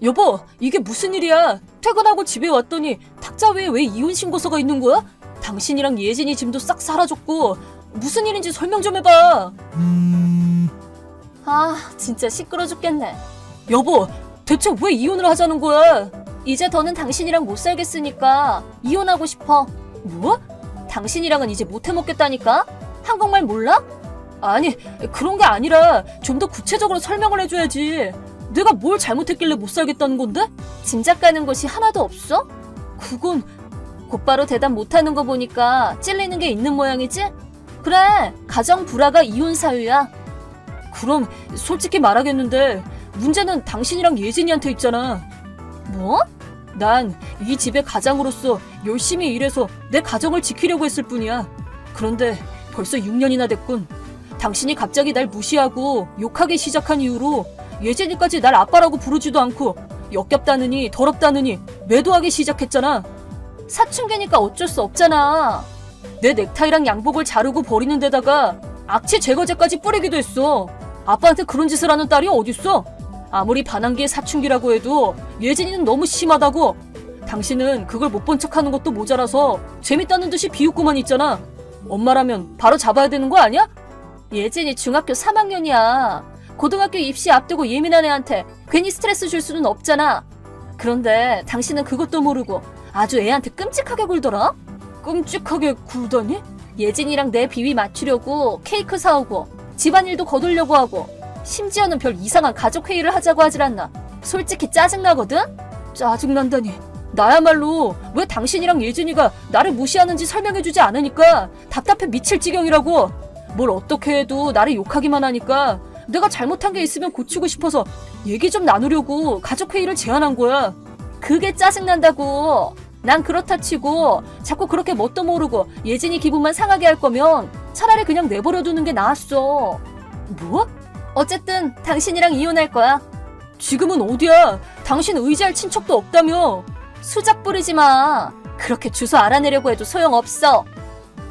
여보, 이게 무슨 일이야? 퇴근하고 집에 왔더니 탁자 위에 왜 이혼 신고서가 있는 거야? 당신이랑 예진이 짐도 싹 사라졌고 무슨 일인지 설명 좀 해봐. 아, 진짜 시끄러 죽겠네. 여보, 대체 왜 이혼을 하자는 거야? 이제 더는 당신이랑 못 살겠으니까 이혼하고 싶어. 뭐? 당신이랑은 이제 못 해먹겠다니까? 한국말 몰라? 아니, 그런 게 아니라 좀 더 구체적으로 설명을 해줘야지. 내가 뭘 잘못했길래 못 살겠다는 건데? 짐작 가는 것이 하나도 없어? 그건 곧바로 대답 못하는 거 보니까 찔리는 게 있는 모양이지? 그래, 가정 불화가 이혼 사유야. 그럼 솔직히 말하겠는데 문제는 당신이랑 예진이한테 있잖아. 뭐? 난 이 집의 가장으로서 열심히 일해서 내 가정을 지키려고 했을 뿐이야. 그런데 벌써 6년이나 됐군. 당신이 갑자기 날 무시하고 욕하기 시작한 이후로 예진이까지 날 아빠라고 부르지도 않고 역겹다느니 더럽다느니 매도하기 시작했잖아. 사춘기니까 어쩔 수 없잖아. 내 넥타이랑 양복을 자르고 버리는 데다가 악취 제거제까지 뿌리기도 했어. 아빠한테 그런 짓을 하는 딸이 어딨어? 아무리 반항기의 사춘기라고 해도 예진이는 너무 심하다고. 당신은 그걸 못 본 척하는 것도 모자라서 재밌다는 듯이 비웃고만 있잖아. 엄마라면 바로 잡아야 되는 거 아니야? 예진이 중학교 3학년이야. 고등학교 입시 앞두고 예민한 애한테 괜히 스트레스 줄 수는 없잖아. 그런데 당신은 그것도 모르고 아주 애한테 끔찍하게 굴더라? 끔찍하게 굴다니? 예진이랑 내 비위 맞추려고 케이크 사오고 집안일도 거두려고 하고 심지어는 별 이상한 가족회의를 하자고 하질 않나. 솔직히 짜증나거든? 짜증난다니. 나야말로 왜 당신이랑 예진이가 나를 무시하는지 설명해주지 않으니까 답답해 미칠 지경이라고. 뭘 어떻게 해도 나를 욕하기만 하니까 내가 잘못한 게 있으면 고치고 싶어서 얘기 좀 나누려고 가족회의를 제안한 거야. 그게 짜증난다고. 난 그렇다 치고 자꾸 그렇게 뭣도 모르고 예진이 기분만 상하게 할 거면 차라리 그냥 내버려 두는 게 나았어. 뭐? 어쨌든 당신이랑 이혼할 거야. 지금은 어디야? 당신 의지할 친척도 없다며. 수작 부리지 마. 그렇게 주소 알아내려고 해도 소용없어.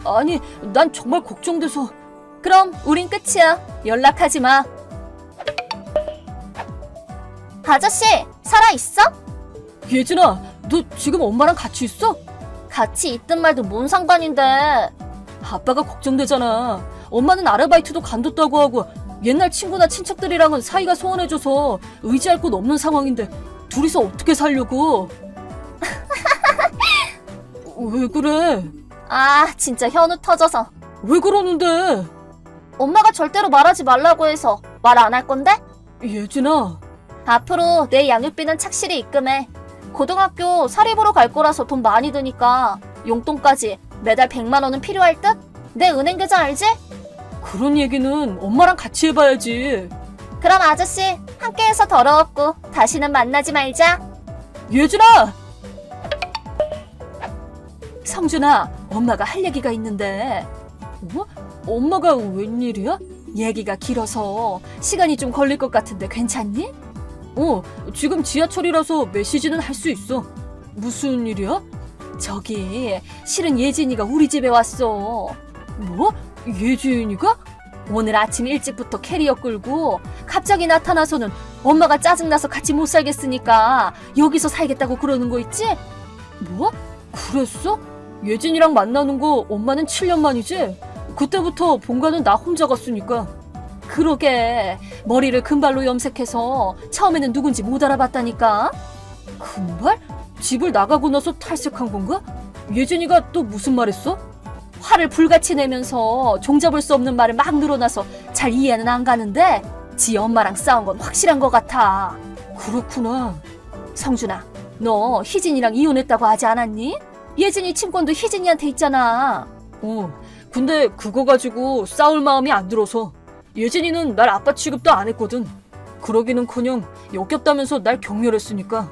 아니, 난 정말 걱정돼서. 그럼 우린 끝이야. 연락하지 마. 아저씨, 살아있어? 예진아, 너 지금 엄마랑 같이 있어? 같이 있든 말든 뭔 상관인데. 아빠가 걱정되잖아. 엄마는 아르바이트도 관뒀다고 하고 옛날 친구나 친척들이랑은 사이가 소원해져서 의지할 곳 없는 상황인데 둘이서 어떻게 살려고? 왜 그래? 아, 진짜 현우 터져서. 왜 그러는데? 엄마가 절대로 말하지 말라고 해서 말 안 할 건데? 예진아. 앞으로 내 양육비는 착실히 입금해. 고등학교 사립으로 갈 거라서 돈 많이 드니까 용돈까지 매달 100만 원은 필요할 듯? 내 은행 계좌 알지? 그런 얘기는 엄마랑 같이 해봐야지. 그럼 아저씨, 함께해서 더러웠고 다시는 만나지 말자. 예진아! 성준아, 엄마가 할 얘기가 있는데. 뭐? 엄마가 웬일이야? 얘기가 길어서 시간이 좀 걸릴 것 같은데 괜찮니? 지금 지하철이라서 메시지는 할 수 있어. 무슨 일이야? 저기, 실은 예진이가 우리 집에 왔어. 뭐? 예진이가? 오늘 아침 일찍부터 캐리어 끌고 갑자기 나타나서는 엄마가 짜증나서 같이 못 살겠으니까 여기서 살겠다고 그러는 거 있지? 뭐? 그랬어? 예진이랑 만나는 거 엄마는 7년 만이지? 그때부터 본가는 나 혼자 갔으니까. 그러게, 머리를 금발로 염색해서 처음에는 누군지 못 알아봤다니까. 금발? 집을 나가고 나서 탈색한 건가? 예진이가 또 무슨 말 했어? 화를 불같이 내면서 종잡을 수 없는 말을 막 늘어나서 잘 이해는 안 가는데 지 엄마랑 싸운 건 확실한 것 같아. 그렇구나. 성준아, 너 희진이랑 이혼했다고 하지 않았니? 예진이 친권도 희진이한테 있잖아. 근데 그거 가지고 싸울 마음이 안 들어서. 예진이는 날 아빠 취급도 안 했거든. 그러기는커녕 역겹다면서 날 경멸했으니까.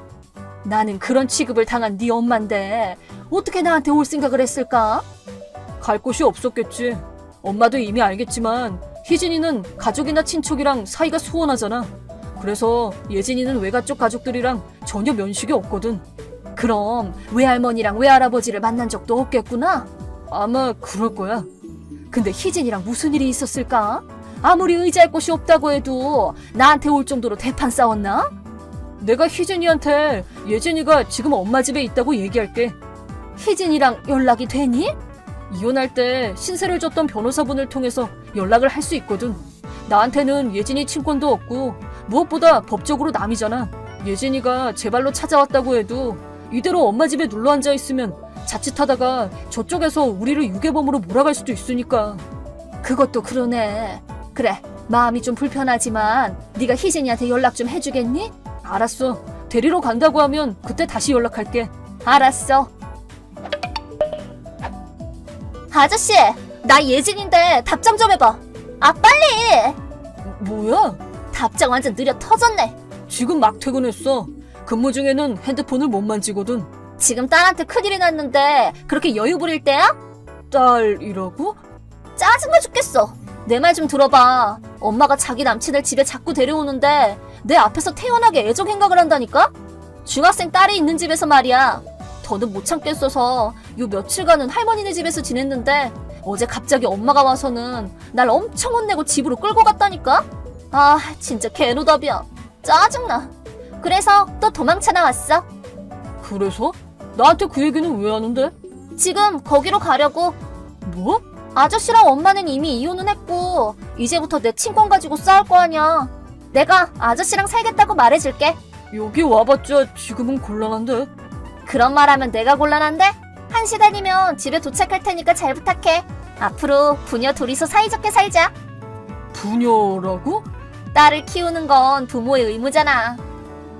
나는 그런 취급을 당한 네 엄마인데 어떻게 나한테 올 생각을 했을까? 갈 곳이 없었겠지. 엄마도 이미 알겠지만 희진이는 가족이나 친척이랑 사이가 소원하잖아. 그래서 예진이는 외가 쪽 가족들이랑 전혀 면식이 없거든. 그럼 외할머니랑 외할아버지를 만난 적도 없겠구나? 아마 그럴 거야. 근데 희진이랑 무슨 일이 있었을까? 아무리 의지할 곳이 없다고 해도 나한테 올 정도로 대판 싸웠나? 내가 희진이한테 예진이가 지금 엄마 집에 있다고 얘기할게. 희진이랑 연락이 되니? 이혼할 때 신세를 졌던 변호사분을 통해서 연락을 할 수 있거든. 나한테는 예진이 친권도 없고 무엇보다 법적으로 남이잖아. 예진이가 제 발로 찾아왔다고 해도 이대로 엄마 집에 눌러 앉아 있으면 자칫하다가 저쪽에서 우리를 유괴범으로 몰아갈 수도 있으니까. 그것도 그러네. 그래, 마음이 좀 불편하지만 네가 희진이한테 연락 좀 해주겠니? 알았어. 데리러 간다고 하면 그때 다시 연락할게. 알았어. 아저씨, 나 예진인데 답장 좀 해봐. 아, 빨리! 뭐야? 답장 완전 느려 터졌네. 지금 막 퇴근했어. 근무 중에는 핸드폰을 못 만지거든. 지금 딸한테 큰일이 났는데 그렇게 여유 부릴 때야? 딸이라고? 짜증나 죽겠어. 내 말 좀 들어봐. 엄마가 자기 남친을 집에 자꾸 데려오는데 내 앞에서 태연하게 애정 행각을 한다니까? 중학생 딸이 있는 집에서 말이야. 더는 못 참겠어서 요 며칠간은 할머니네 집에서 지냈는데 어제 갑자기 엄마가 와서는 날 엄청 혼내고 집으로 끌고 갔다니까? 아, 진짜 개노답이야. 짜증나. 그래서 또 도망쳐 나왔어. 그래서? 나한테 그 얘기는 왜 하는데? 지금 거기로 가려고. 뭐? 아저씨랑 엄마는 이미 이혼은 했고 이제부터 내 친권 가지고 싸울 거 아니야. 내가 아저씨랑 살겠다고 말해줄게. 여기 와봤자 지금은 곤란한데? 그런 말하면 내가 곤란한데? 1시간이면 집에 도착할 테니까 잘 부탁해. 앞으로 부녀 둘이서 사이좋게 살자. 부녀라고? 딸을 키우는 건 부모의 의무잖아.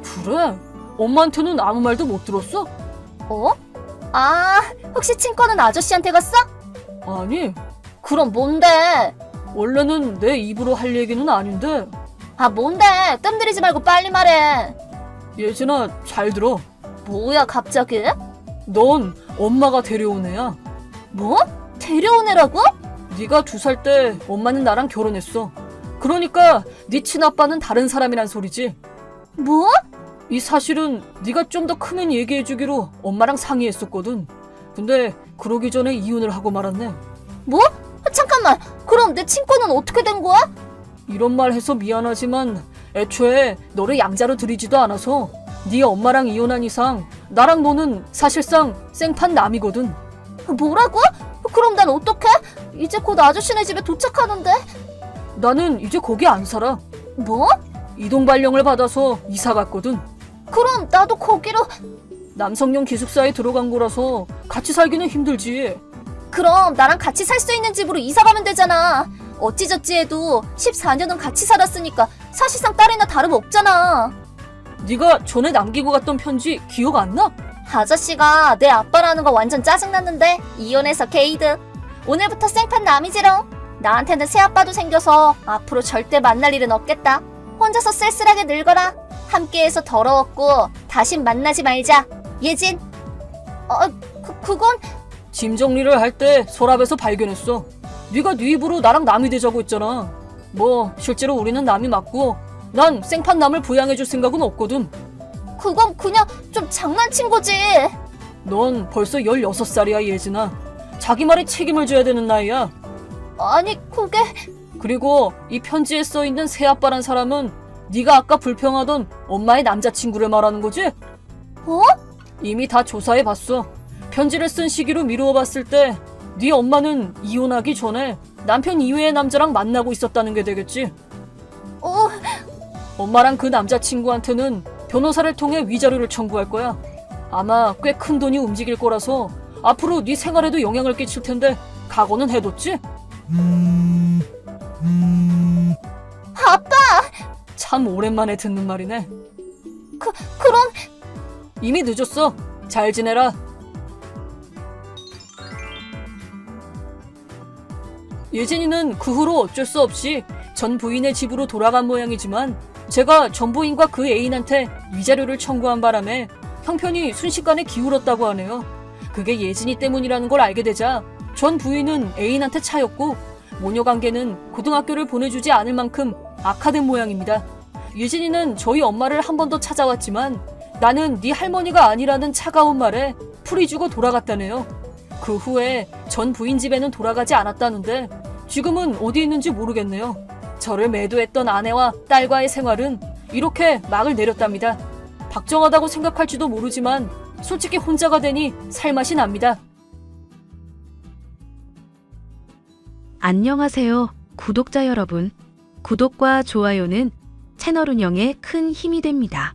그래? 엄마한테는 아무 말도 못 들었어? 어? 아, 혹시 친권은 아저씨한테 갔어? 아니, 그럼 뭔데? 원래는 내 입으로 할 얘기는 아닌데. 아, 뭔데? 뜸들이지 말고 빨리 말해. 예진아, 잘 들어. 뭐야, 갑자기? 넌 엄마가 데려온 애야. 뭐? 데려온 애라고? 네가 2살 때 엄마는 나랑 결혼했어. 그러니까 네 친아빠는 다른 사람이란 소리지. 뭐? 이 사실은 네가 좀 더 크면 얘기해주기로 엄마랑 상의했었거든. 근데 그러기 전에 이혼을 하고 말았네. 뭐? 잠깐만, 그럼 내 친권은 어떻게 된 거야? 이런 말 해서 미안하지만 애초에 너를 양자로 들이지도 않아서 네 엄마랑 이혼한 이상 나랑 너는 사실상 생판 남이거든. 뭐라고? 그럼 난 어떡해? 이제 곧 아저씨네 집에 도착하는데. 나는 이제 거기 안 살아. 뭐? 이동 발령을 받아서 이사 갔거든. 그럼 나도 거기로. 남성용 기숙사에 들어간 거라서 같이 살기는 힘들지. 그럼 나랑 같이 살 수 있는 집으로 이사 가면 되잖아. 어찌저찌 해도 14년은 같이 살았으니까 사실상 딸이나 다름없잖아. 네가 전에 남기고 갔던 편지 기억 안 나? 아저씨가 내 아빠라는 거 완전 짜증났는데 이혼해서 게이드. 오늘부터 생판 남이지롱. 나한테는 새아빠도 생겨서 앞으로 절대 만날 일은 없겠다. 혼자서 쓸쓸하게 늙어라. 함께해서 더러웠고 다신 만나지 말자. 예진. 그건. 짐 정리를 할 때 서랍에서 발견했어. 네가 네 입으로 나랑 남이 되자고 했잖아. 뭐 실제로 우리는 남이 맞고 난 생판 남을 부양해줄 생각은 없거든. 그건 그냥 좀 장난친 거지. 넌 벌써 16살이야 예진아. 자기 말에 책임을 져야 되는 나이야. 아니 그게. 그리고 이 편지에 써있는 새아빠란 사람은 네가 아까 불평하던 엄마의 남자친구를 말하는 거지? 어? 이미 다 조사해봤어. 편지를 쓴 시기로 미루어 봤을 때 네 엄마는 이혼하기 전에 남편 이외의 남자랑 만나고 있었다는 게 되겠지. 엄마랑 그 남자친구한테는 변호사를 통해 위자료를 청구할 거야. 아마 꽤 큰 돈이 움직일 거라서 앞으로 네 생활에도 영향을 끼칠 텐데 각오는 해뒀지? 아빠. 참 오랜만에 듣는 말이네. 그럼. 이미 늦었어. 잘 지내라. 예진이는 그 후로 어쩔 수 없이 전 부인의 집으로 돌아간 모양이지만 제가 전 부인과 그 애인한테 위자료를 청구한 바람에 형편이 순식간에 기울었다고 하네요. 그게 예진이 때문이라는 걸 알게 되자 전 부인은 애인한테 차였고 모녀 관계는 고등학교를 보내주지 않을 만큼 악화된 모양입니다. 예진이는 저희 엄마를 한 번 더 찾아왔지만 나는 네 할머니가 아니라는 차가운 말에 풀이 주고 돌아갔다네요. 그 후에 전 부인 집에는 돌아가지 않았다는데 지금은 어디 있는지 모르겠네요. 저를 매도했던 아내와 딸과의 생활은 이렇게 막을 내렸답니다. 박정하다고 생각할지도 모르지만 솔직히 혼자가 되니 살맛이 납니다. 안녕하세요, 구독자 여러분. 구독과 좋아요는 채널 운영에 큰 힘이 됩니다.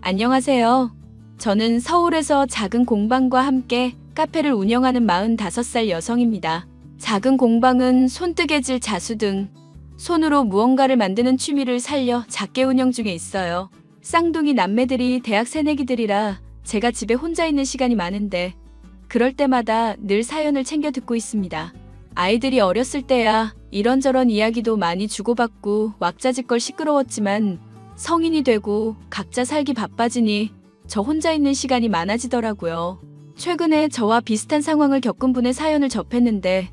안녕하세요. 저는 서울에서 작은 공방과 함께 카페를 운영하는 45살 여성입니다. 작은 공방은 손뜨개질, 자수 등 손으로 무언가를 만드는 취미를 살려 작게 운영 중에 있어요. 쌍둥이 남매들이 대학 새내기들이라 제가 집에 혼자 있는 시간이 많은데 그럴 때마다 늘 사연을 챙겨 듣고 있습니다. 아이들이 어렸을 때야 이런저런 이야기도 많이 주고받고 왁자지껄 시끄러웠지만 성인이 되고 각자 살기 바빠지니 저 혼자 있는 시간이 많아지더라고요. 최근에 저와 비슷한 상황을 겪은 분의 사연을 접했는데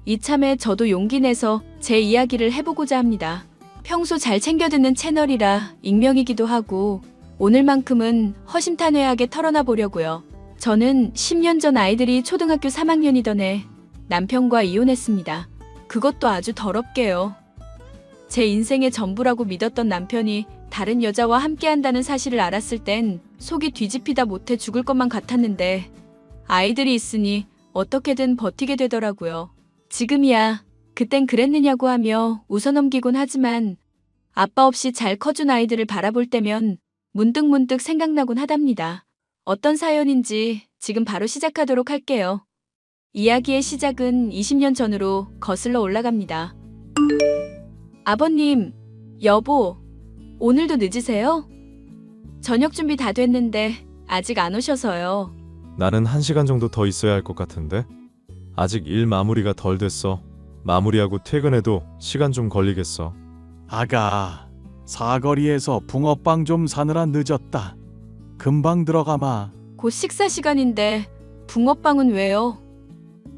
이참에 저도 용기 내서 제 이야기를 해보고자 합니다. 평소 잘 챙겨 듣는 채널이라 익명이기도 하고 오늘만큼은 허심탄회하게 털어놔 보려고요. 저는 10년 전 아이들이 초등학교 3학년이던 해 남편과 이혼했습니다. 그것도 아주 더럽게요. 제 인생의 전부라고 믿었던 남편이 다른 여자와 함께한다는 사실을 알았을 땐 속이 뒤집히다 못해 죽을 것만 같았는데 아이들이 있으니 어떻게든 버티게 되더라고요. 지금이야 그땐 그랬느냐고 하며 웃어넘기곤 하지만 아빠 없이 잘 커준 아이들을 바라볼 때면 문득문득 생각나곤 하답니다. 어떤 사연인지 지금 바로 시작하도록 할게요. 이야기의 시작은 20년 전으로 거슬러 올라갑니다. 아버님, 여보, 오늘도 늦으세요? 저녁 준비 다 됐는데 아직 안 오셔서요. 나는 1시간 정도 더 있어야 할 것 같은데? 아직 일 마무리가 덜 됐어. 마무리하고 퇴근해도 시간 좀 걸리겠어. 아가, 사거리에서 붕어빵 좀 사느라 늦었다. 금방 들어가마. 곧 식사 시간인데 붕어빵은 왜요?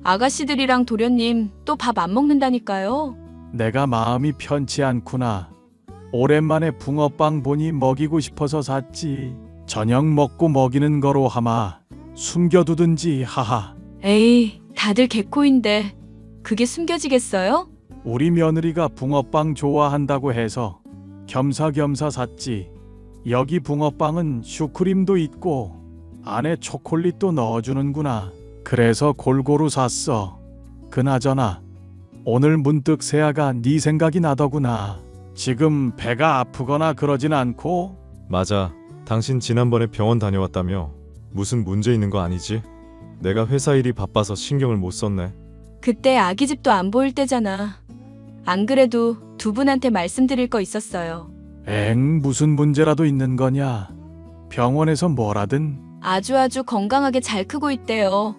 아가씨들이랑 도련님 또 밥 안 먹는다니까요. 내가 마음이 편치 않구나. 오랜만에 붕어빵 보니 먹이고 싶어서 샀지. 저녁 먹고 먹이는 거로 하마. 숨겨두든지 하하. 에이, 다들 개코인데 그게 숨겨지겠어요? 우리 며느리가 붕어빵 좋아한다고 해서 겸사겸사 샀지. 여기 붕어빵은 슈크림도 있고 안에 초콜릿도 넣어주는구나. 그래서 골고루 샀어. 그나저나 오늘 문득 세아가 네 생각이 나더구나. 지금 배가 아프거나 그러진 않고? 맞아. 당신 지난번에 병원 다녀왔다며. 무슨 문제 있는 거 아니지? 내가 회사 일이 바빠서 신경을 못 썼네. 그때 아기 집도 안 보일 때잖아. 안 그래도 두 분한테 말씀드릴 거 있었어요. 무슨 문제라도 있는 거냐? 병원에서 뭐라든? 아주 건강하게 잘 크고 있대요.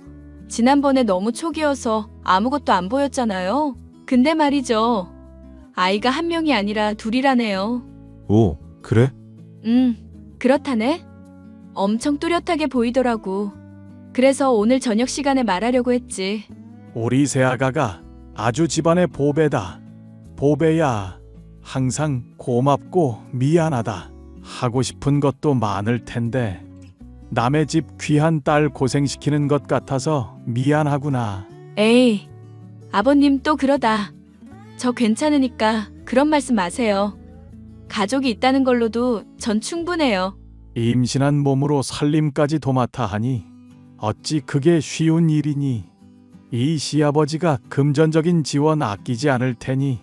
지난번에 너무 초기여서 아무것도 안 보였잖아요. 근데 말이죠. 아이가 한 명이 아니라 둘이라네요. 오, 그래? 그렇다네. 엄청 뚜렷하게 보이더라고. 그래서 오늘 저녁 시간에 말하려고 했지. 우리 새아가가 아주 집안의 보배다. 보배야. 항상 고맙고 미안하다. 하고 싶은 것도 많을 텐데 남의 집 귀한 딸 고생시키는 것 같아서 미안하구나. 에이, 아버님 또 그러다. 저 괜찮으니까 그런 말씀 마세요. 가족이 있다는 걸로도 전 충분해요. 임신한 몸으로 살림까지 도맡아 하니 어찌 그게 쉬운 일이니. 이 시아버지가 금전적인 지원 아끼지 않을 테니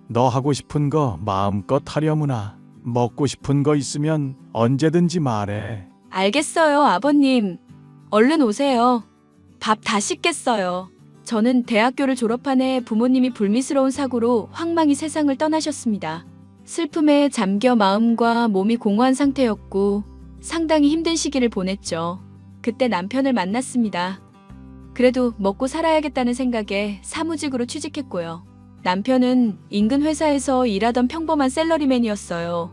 너 하고 싶은 거 마음껏 하려무나. 먹고 싶은 거 있으면 언제든지 말해. 알겠어요, 아버님. 얼른 오세요. 밥 다 식겠어요. 저는 대학교를 졸업한 해 부모님이 불미스러운 사고로 황망히 세상을 떠나셨습니다. 슬픔에 잠겨 마음과 몸이 공허한 상태였고 상당히 힘든 시기를 보냈죠. 그때 남편을 만났습니다. 그래도 먹고 살아야겠다는 생각에 사무직으로 취직했고요. 남편은 인근 회사에서 일하던 평범한 샐러리맨이었어요.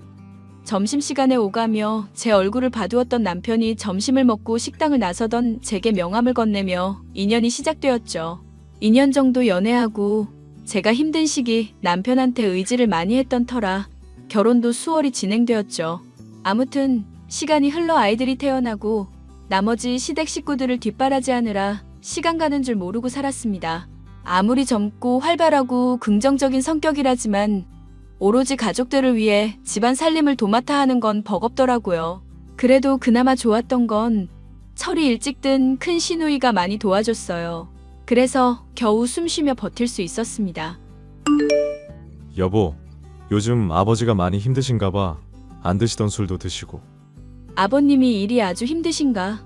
점심시간에 오가며 제 얼굴을 봐두었던 남편이 점심을 먹고 식당을 나서던 제게 명함을 건네며 인연이 시작되었죠. 2년 정도 연애하고 제가 힘든 시기 남편한테 의지를 많이 했던 터라 결혼도 수월히 진행되었죠. 아무튼 시간이 흘러 아이들이 태어나고 나머지 시댁 식구들을 뒷바라지하느라 시간 가는 줄 모르고 살았습니다. 아무리 젊고 활발하고 긍정적인 성격이라지만 오로지 가족들을 위해 집안 살림을 도맡아 하는 건 버겁더라고요. 그래도 그나마 좋았던 건 철이 일찍 든 큰 시누이가 많이 도와줬어요. 그래서 겨우 숨쉬며 버틸 수 있었습니다. 여보, 요즘 아버지가 많이 힘드신가 봐. 안 드시던 술도 드시고. 아버님이 일이 아주 힘드신가?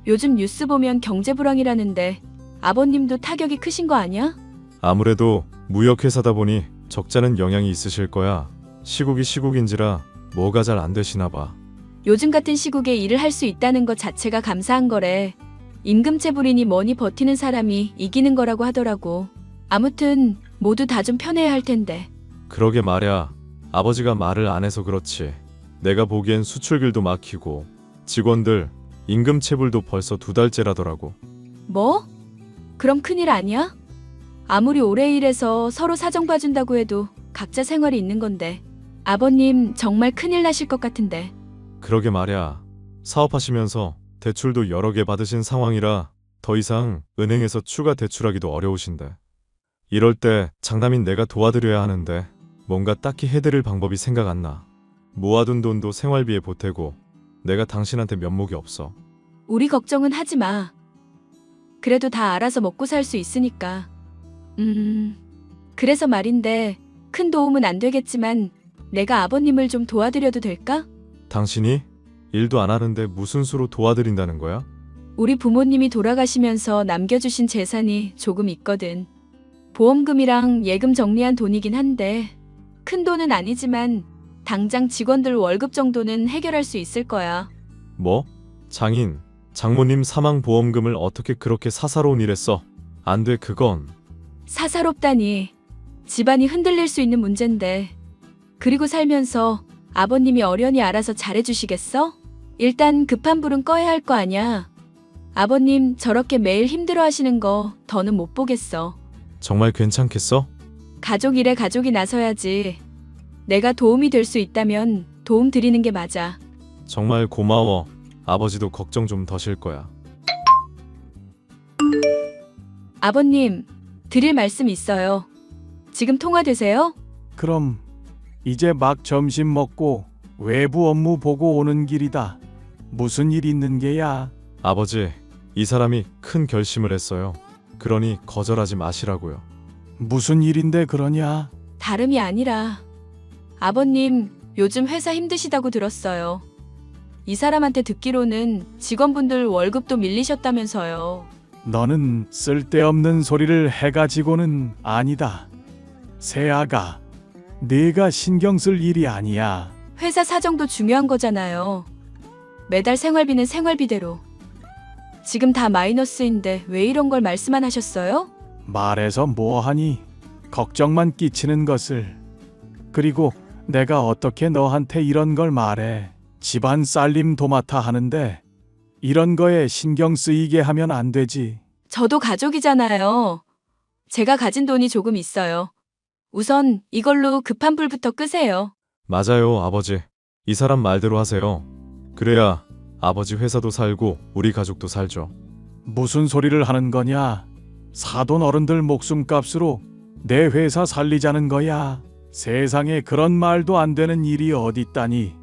요즘 뉴스 보면 경제 불황이라는데 아버님도 타격이 크신 거 아니야? 아무래도 무역회사다 보니 적자는 영향이 있으실 거야. 시국이 시국인지라 뭐가 잘 안 되시나 봐. 요즘 같은 시국에 일을 할 수 있다는 것 자체가 감사한 거래. 임금체불이니 뭐니 버티는 사람이 이기는 거라고 하더라고. 아무튼 모두 다 좀 편해야 할 텐데. 그러게 말야. 아버지가 말을 안 해서 그렇지. 내가 보기엔 수출길도 막히고 직원들 임금체불도 벌써 2달째라더라고. 뭐? 그럼 큰일 아니야? 아무리 오래 일해서 서로 사정 봐준다고 해도 각자 생활이 있는 건데. 아버님 정말 큰일 나실 것 같은데. 그러게 말야. 사업하시면서 대출도 여러 개 받으신 상황이라 더 이상 은행에서 추가 대출하기도 어려우신데. 이럴 때 장남인 내가 도와드려야 하는데 뭔가 딱히 해드릴 방법이 생각 안 나. 모아둔 돈도 생활비에 보태고 내가 당신한테 면목이 없어. 우리 걱정은 하지 마. 그래도 다 알아서 먹고 살 수 있으니까. 그래서 말인데 큰 도움은 안 되겠지만 내가 아버님을 좀 도와드려도 될까? 당신이? 일도 안 하는데 무슨 수로 도와드린다는 거야? 우리 부모님이 돌아가시면서 남겨주신 재산이 조금 있거든. 보험금이랑 예금 정리한 돈이긴 한데 큰 돈은 아니지만 당장 직원들 월급 정도는 해결할 수 있을 거야. 뭐? 장인, 장모님 사망보험금을 어떻게 그렇게 사사로운 일에 써? 안 돼, 그건. 사사롭다니. 집안이 흔들릴 수 있는 문제인데. 그리고 살면서 아버님이 어련히 알아서 잘해주시겠어? 일단 급한 불은 꺼야 할 거 아냐. 아버님 저렇게 매일 힘들어 하시는 거 더는 못 보겠어. 정말 괜찮겠어? 가족 일에 가족이 나서야지. 내가 도움이 될 수 있다면 도움 드리는 게 맞아. 정말 고마워. 아버지도 걱정 좀 더실 거야. 아버님, 드릴 말씀 있어요. 지금 통화되세요? 그럼 이제 막 점심 먹고 외부 업무 보고 오는 길이다. 무슨 일 있는 게야? 아버지, 이 사람이 큰 결심을 했어요. 그러니 거절하지 마시라고요. 무슨 일인데 그러냐? 다름이 아니라 아버님 요즘 회사 힘드시다고 들었어요. 이 사람한테 듣기로는 직원분들 월급도 밀리셨다면서요. 너는 쓸데없는 소리를 해가지고는 아니다. 새아가, 네가 신경 쓸 일이 아니야. 회사 사정도 중요한 거잖아요. 매달 생활비는 생활비대로. 지금 다 마이너스인데 왜 이런 걸 말씀 안 하셨어요? 말해서 뭐하니? 걱정만 끼치는 것을. 그리고 내가 어떻게 너한테 이런 걸 말해. 집안 살림 도맡아 하는데 이런 거에 신경 쓰이게 하면 안 되지. 저도 가족이잖아요. 제가 가진 돈이 조금 있어요. 우선 이걸로 급한 불부터 끄세요. 맞아요, 아버지. 이 사람 말대로 하세요. 그래야 아버지 회사도 살고 우리 가족도 살죠. 무슨 소리를 하는 거냐? 사돈 어른들 목숨값으로 내 회사 살리자는 거야. 세상에 그런 말도 안 되는 일이 어딨다니.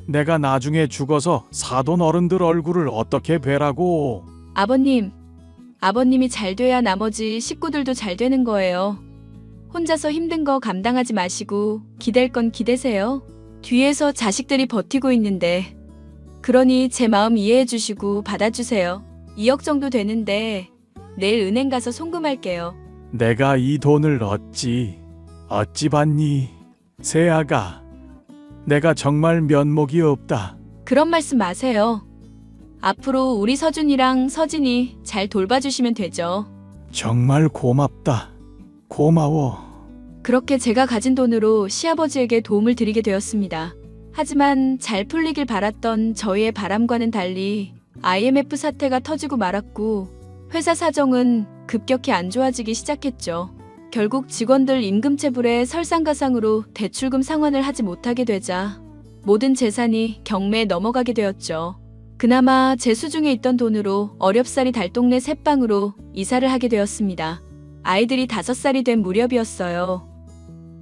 내가 나중에 죽어서 사돈 어른들 얼굴을 어떻게 뵈라고. 아버님이 잘 돼야 나머지 식구들도 잘 되는 거예요. 혼자서 힘든 거 감당하지 마시고 기댈 건 기대세요. 뒤에서 자식들이 버티고 있는데. 그러니 제 마음 이해해 주시고 받아주세요. 2억 정도 되는데 내일 은행 가서 송금할게요. 내가 이 돈을 어찌 받니? 새아가, 내가 정말 면목이 없다. 그런 말씀 마세요. 앞으로 우리 서준이랑 서진이 잘 돌봐주시면 되죠. 정말 고맙다. 고마워. 그렇게 제가 가진 돈으로 시아버지에게 도움을 드리게 되었습니다. 하지만 잘 풀리길 바랐던 저희의 바람과는 달리 IMF 사태가 터지고 말았고 회사 사정은 급격히 안 좋아지기 시작했죠. 결국 직원들 임금체불에 설상가상으로 대출금 상환을 하지 못하게 되자 모든 재산이 경매에 넘어가게 되었죠. 그나마 제 수중에 있던 돈으로 어렵사리 달동네 새방으로 이사를 하게 되었습니다. 아이들이 5살이 된 무렵이었어요.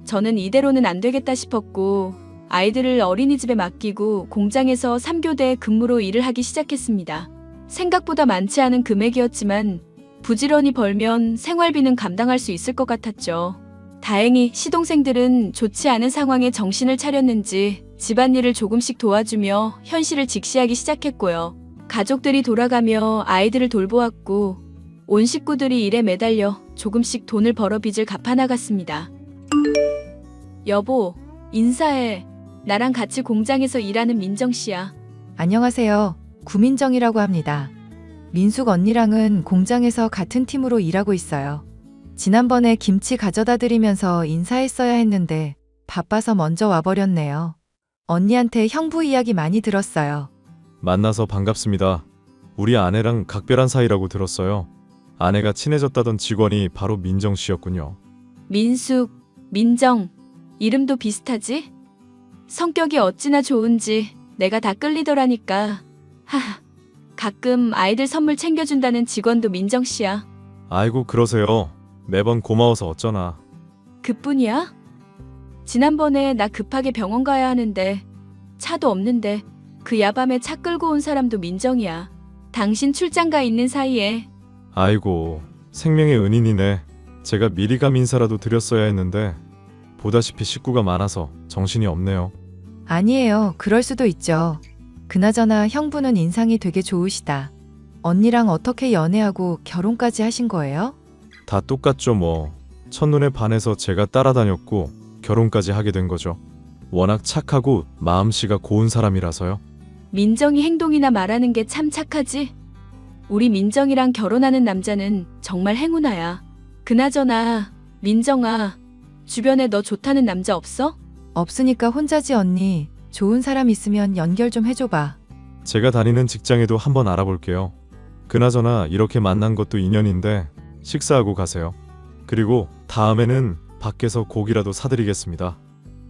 저는 이대로는 안 되겠다 싶었고 아이들을 어린이집에 맡기고 공장에서 3교대 근무로 일을 하기 시작했습니다. 생각보다 많지 않은 금액이었지만 부지런히 벌면 생활비는 감당할 수 있을 것 같았죠. 다행히 시동생들은 좋지 않은 상황에 정신을 차렸는지 집안일을 조금씩 도와주며 현실을 직시하기 시작했고요. 가족들이 돌아가며 아이들을 돌보았고 온 식구들이 일에 매달려 조금씩 돈을 벌어 빚을 갚아나갔습니다. 여보, 인사해. 나랑 같이 공장에서 일하는 민정 씨야. 안녕하세요. 구민정이라고 합니다. 민숙 언니랑은 공장에서 같은 팀으로 일하고 있어요. 지난번에 김치 가져다 드리면서 인사했어야 했는데 바빠서 먼저 와버렸네요. 언니한테 형부 이야기 많이 들었어요. 만나서 반갑습니다. 우리 아내랑 각별한 사이라고 들었어요. 아내가 친해졌다던 직원이 바로 민정 씨였군요. 민숙, 민정, 이름도 비슷하지? 성격이 어찌나 좋은지 내가 다 끌리더라니까. 하하, 가끔 아이들 선물 챙겨준다는 직원도 민정 씨야. 아이고 그러세요. 매번 고마워서 어쩌나. 그뿐이야? 지난번에 나 급하게 병원 가야 하는데 차도 없는데 그 야밤에 차 끌고 온 사람도 민정이야. 당신 출장 가 있는 사이에. 아이고 생명의 은인이네. 제가 미리 감 인사라도 드렸어야 했는데 보다시피 식구가 많아서 정신이 없네요. 아니에요. 그럴 수도 있죠. 그나저나 형부는 인상이 되게 좋으시다. 언니랑 어떻게 연애하고 결혼까지 하신 거예요? 다 똑같죠 뭐. 첫눈에 반해서 제가 따라다녔고 결혼까지 하게 된 거죠. 워낙 착하고 마음씨가 고운 사람이라서요. 민정이 행동이나 말하는 게 참 착하지? 우리 민정이랑 결혼하는 남자는 정말 행운아야. 그나저나 민정아, 주변에 너 좋다는 남자 없어? 없으니까 혼자지 언니. 좋은 사람 있으면 연결 좀 해줘봐. 제가 다니는 직장에도 한번 알아볼게요. 그나저나 이렇게 만난 것도 인연인데 식사하고 가세요. 그리고 다음에는 밖에서 고기라도 사드리겠습니다.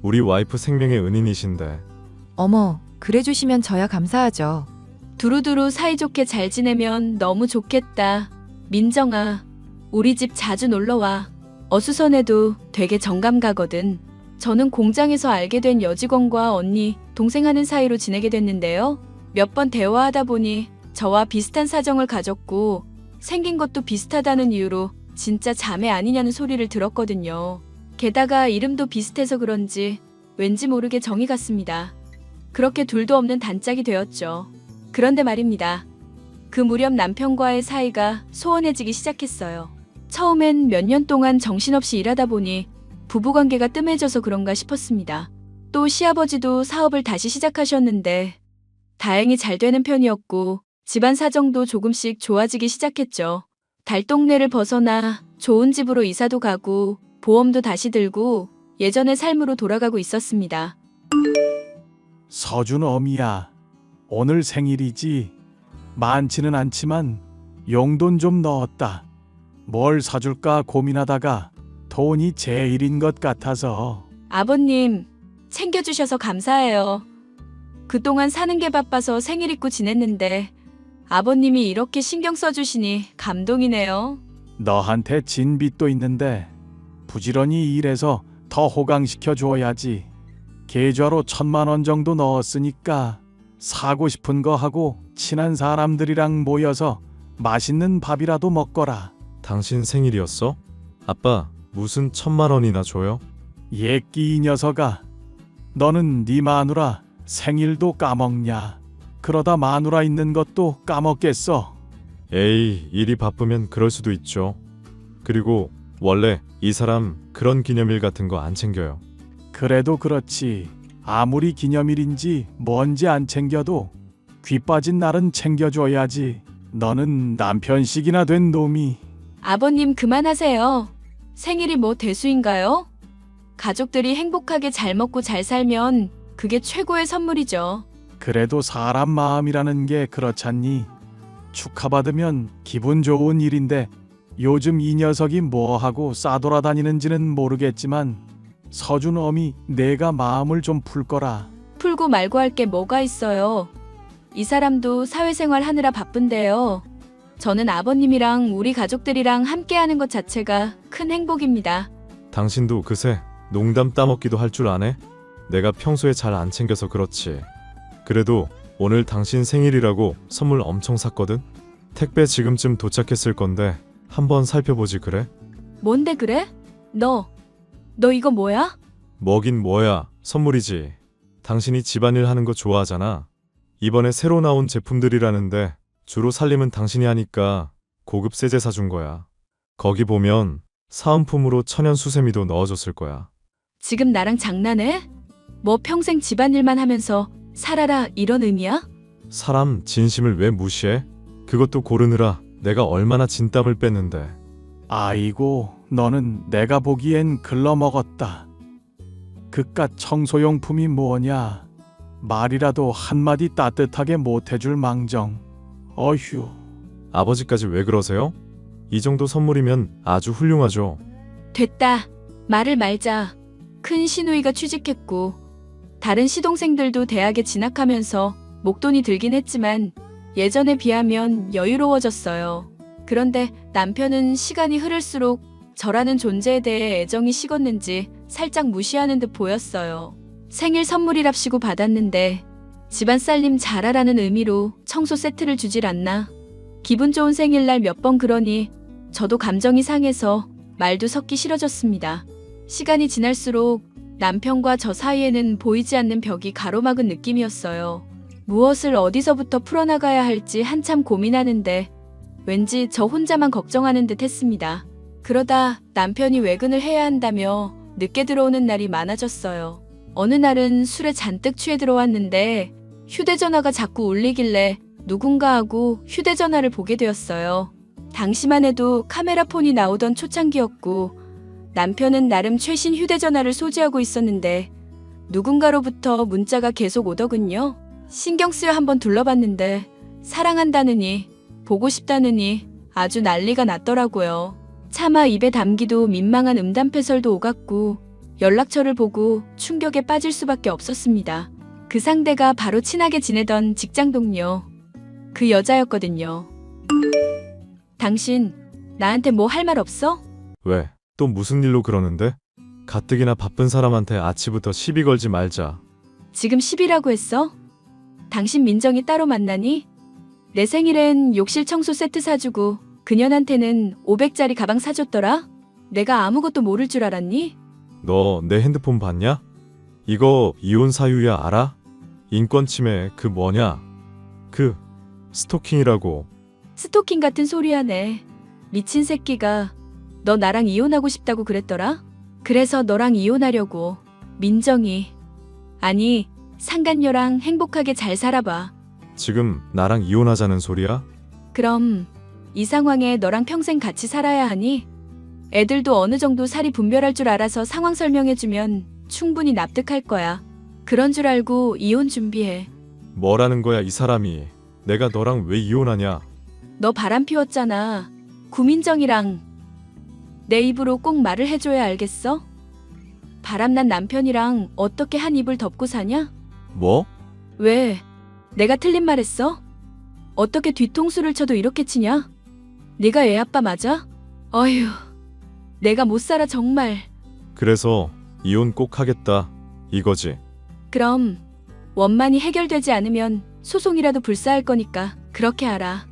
우리 와이프 생명의 은인이신데. 어머, 그래 주시면 저야 감사하죠. 두루두루 사이좋게 잘 지내면 너무 좋겠다. 민정아, 우리 집 자주 놀러와. 어수선해도 되게 정감 가거든. 저는 공장에서 알게 된 여직원과 언니, 동생 하는 사이로 지내게 됐는데요. 몇 번 대화하다 보니 저와 비슷한 사정을 가졌고 생긴 것도 비슷하다는 이유로 진짜 자매 아니냐는 소리를 들었거든요. 게다가 이름도 비슷해서 그런지 왠지 모르게 정이 갔습니다. 그렇게 둘도 없는 단짝이 되었죠. 그런데 말입니다. 그 무렵 남편과의 사이가 소원해지기 시작했어요. 처음엔 몇 년 동안 정신없이 일하다 보니 부부관계가 뜸해져서 그런가 싶었습니다. 또 시아버지도 사업을 다시 시작하셨는데 다행히 잘 되는 편이었고 집안 사정도 조금씩 좋아지기 시작했죠. 달동네를 벗어나 좋은 집으로 이사도 가고 보험도 다시 들고 예전의 삶으로 돌아가고 있었습니다. 서준 어미야, 오늘 생일이지. 많지는 않지만 용돈 좀 넣었다. 뭘 사줄까 고민하다가 돈이 제일인 것 같아서. 아버님, 챙겨주셔서 감사해요. 그동안 사는 게 바빠서 생일 잊고 지냈는데 아버님이 이렇게 신경 써주시니 감동이네요. 너한테 진 빚도 있는데 부지런히 일해서 더 호강시켜 줘야지. 계좌로 1,000만 원 정도 넣었으니까 사고 싶은 거 하고 친한 사람들이랑 모여서 맛있는 밥이라도 먹거라. 당신 생일이었어? 아빠 무슨 1,000만 원이나 줘요? 예끼 이 녀석아, 너는 네 마누라 생일도 까먹냐? 그러다 마누라 있는 것도 까먹겠어. 에이 일이 바쁘면 그럴 수도 있죠. 그리고 원래 이 사람 그런 기념일 같은 거 안 챙겨요. 그래도 그렇지. 아무리 기념일인지 뭔지 안 챙겨도 귀 빠진 날은 챙겨줘야지. 너는 남편씩이나 된 놈이. 아버님 그만하세요. 생일이 뭐 대수인가요? 가족들이 행복하게 잘 먹고 잘 살면 그게 최고의 선물이죠. 그래도 사람 마음이라는 게 그렇잖니. 축하받으면 기분 좋은 일인데 요즘 이 녀석이 뭐하고 싸돌아다니는지는 모르겠지만 서준 어미 내가 마음을 좀 풀 거라. 풀고 말고 할 게 뭐가 있어요. 이 사람도 사회생활 하느라 바쁜데요. 저는 아버님이랑 우리 가족들이랑 함께하는 것 자체가 큰 행복입니다. 당신도 그새 농담 따먹기도 할 줄 아네? 내가 평소에 잘 안 챙겨서 그렇지. 그래도 오늘 당신 생일이라고 선물 엄청 샀거든? 택배 지금쯤 도착했을 건데 한번 살펴보지 그래? 뭔데 그래? 너 이거 뭐야? 뭐긴 뭐야, 선물이지. 당신이 집안일 하는 거 좋아하잖아. 이번에 새로 나온 제품들이라는데 주로 살림은 당신이 하니까 고급 세제 사준 거야. 거기 보면 사은품으로 천연 수세미도 넣어줬을 거야. 지금 나랑 장난해? 뭐 평생 집안일만 하면서 살아라 이런 의미야? 사람 진심을 왜 무시해? 그것도 고르느라 내가 얼마나 진땀을 뺐는데. 아이고, 너는 내가 보기엔 글러먹었다. 그깟 청소용품이 뭐냐? 말이라도 한마디 따뜻하게 못해줄 망정. 어휴. 아버지까지 왜 그러세요? 이 정도 선물이면 아주 훌륭하죠. 됐다. 말을 말자. 큰 시누이가 취직했고 다른 시동생들도 대학에 진학하면서 목돈이 들긴 했지만 예전에 비하면 여유로워졌어요. 그런데 남편은 시간이 흐를수록 저라는 존재에 대해 애정이 식었는지 살짝 무시하는 듯 보였어요. 생일 선물이랍시고 받았는데 집안 살림 잘하라는 의미로 청소 세트를 주질 않나. 기분 좋은 생일날 몇 번 그러니 저도 감정이 상해서 말도 섞기 싫어졌습니다. 시간이 지날수록 남편과 저 사이에는 보이지 않는 벽이 가로막은 느낌이었어요. 무엇을 어디서부터 풀어나가야 할지 한참 고민하는데 왠지 저 혼자만 걱정하는 듯 했습니다. 그러다 남편이 외근을 해야 한다며 늦게 들어오는 날이 많아졌어요. 어느 날은 술에 잔뜩 취해 들어왔는데 휴대전화가 자꾸 울리길래 누군가 하고 휴대전화를 보게 되었어요. 당시만 해도 카메라폰이 나오던 초창기였고 남편은 나름 최신 휴대전화를 소지하고 있었는데 누군가로부터 문자가 계속 오더군요. 신경 쓰여 한번 둘러봤는데 사랑한다느니 보고 싶다느니 아주 난리가 났더라고요. 차마 입에 담기도 민망한 음담패설도 오갔고 연락처를 보고 충격에 빠질 수밖에 없었습니다. 그 상대가 바로 친하게 지내던 직장 동료. 그 여자였거든요. 당신 나한테 뭐 할 말 없어? 왜? 또 무슨 일로 그러는데? 가뜩이나 바쁜 사람한테 아침부터 시비 걸지 말자. 지금 10이라고 했어? 당신 민정이 따로 만나니? 내 생일엔 욕실 청소 세트 사주고 그년한테는 500짜리 가방 사줬더라? 내가 아무것도 모를 줄 알았니? 너 내 핸드폰 봤냐? 이거 이혼 사유야 알아? 인권 침해 그 뭐냐? 그 스토킹이라고. 스토킹 같은 소리 하네. 미친 새끼가 너 나랑 이혼하고 싶다고 그랬더라? 그래서 너랑 이혼하려고. 민정이. 아니, 상간녀랑 행복하게 잘 살아봐. 지금 나랑 이혼하자는 소리야? 그럼 이 상황에 너랑 평생 같이 살아야 하니? 애들도 어느 정도 살이 분별할 줄 알아서 상황 설명해주면 충분히 납득할 거야. 그런 줄 알고 이혼 준비해. 뭐라는 거야 이 사람이. 내가 너랑 왜 이혼하냐? 너 바람 피웠잖아. 구민정이랑. 내 입으로 꼭 말을 해줘야 알겠어? 바람난 남편이랑 어떻게 한 입을 덮고 사냐? 뭐? 왜? 내가 틀린 말 했어? 어떻게 뒤통수를 쳐도 이렇게 치냐? 네가 애 아빠 맞아? 어휴, 내가 못 살아 정말. 그래서 이혼 꼭 하겠다 이거지. 그럼 원만히 해결되지 않으면 소송이라도 불사할 거니까 그렇게 알아.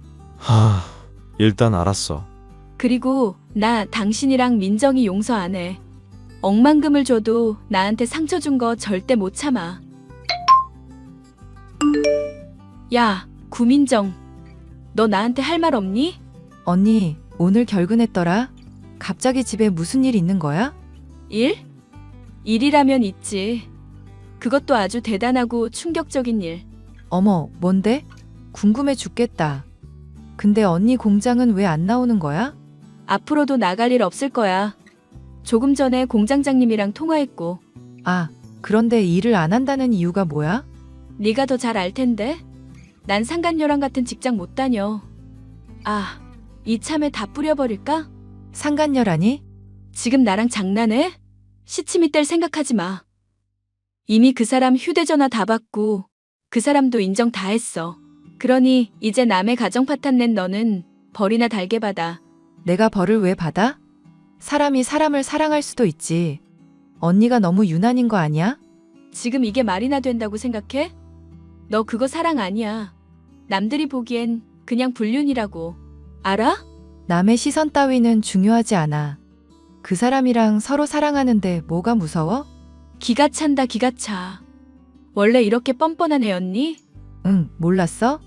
일단 알았어. 그리고 나 당신이랑 민정이 용서 안 해. 억만금을 줘도 나한테 상처 준 거 절대 못 참아. 야, 구민정. 너 나한테 할 말 없니? 언니, 오늘 결근했더라? 갑자기 집에 무슨 일 있는 거야? 일? 일이라면 있지. 그것도 아주 대단하고 충격적인 일. 어머, 뭔데? 궁금해 죽겠다. 근데 언니 공장은 왜 안 나오는 거야? 앞으로도 나갈 일 없을 거야. 조금 전에 공장장님이랑 통화했고. 아, 그런데 일을 안 한다는 이유가 뭐야? 네가 더 잘 알 텐데. 난 상간녀랑 같은 직장 못 다녀. 아, 이참에 다 뿌려버릴까? 상간녀라니? 지금 나랑 장난해? 시치미 뗄 생각하지 마. 이미 그 사람 휴대전화 다 받고 그 사람도 인정 다 했어. 그러니 이제 남의 가정 파탄 낸 너는 벌이나 달게 받아. 내가 벌을 왜 받아? 사람이 사람을 사랑할 수도 있지. 언니가 너무 유난인 거 아니야? 지금 이게 말이나 된다고 생각해? 너 그거 사랑 아니야. 남들이 보기엔 그냥 불륜이라고. 알아? 남의 시선 따위는 중요하지 않아. 그 사람이랑 서로 사랑하는데 뭐가 무서워? 기가 찬다, 기가 차. 원래 이렇게 뻔뻔한 애였니? 응, 몰랐어?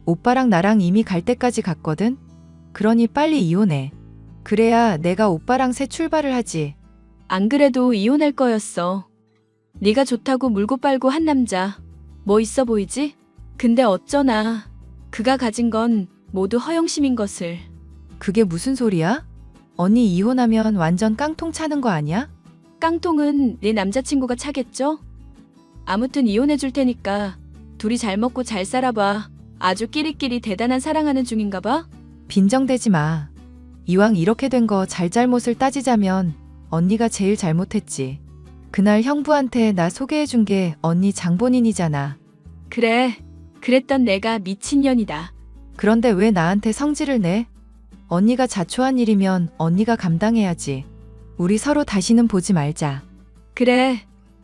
오빠랑 나랑 이미 갈 때까지 갔거든? 그러니 빨리 이혼해. 그래야 내가 오빠랑 새 출발을 하지. 안 그래도 이혼할 거였어. 네가 좋다고 물고 빨고 한 남자. 뭐 있어 보이지? 근데 어쩌나. 그가 가진 건 모두 허영심인 것을. 그게 무슨 소리야? 언니 이혼하면 완전 깡통 차는 거 아니야? 깡통은 네 남자친구가 차겠죠? 아무튼 이혼해 줄 테니까 둘이 잘 먹고 잘 살아봐. 아주 끼리끼리 대단한 사랑하는 중인가 봐? 빈정대지 마. 이왕 이렇게 된 거 잘잘못을 따지자면 언니가 제일 잘못했지. 그날 형부한테 나 소개해준 게 언니 장본인이잖아. 그래, 그랬던 내가 미친년이다. 그런데 왜 나한테 성질을 내? 언니가 자초한 일이면 언니가 감당해야지. 우리 서로 다시는 보지 말자. 그래,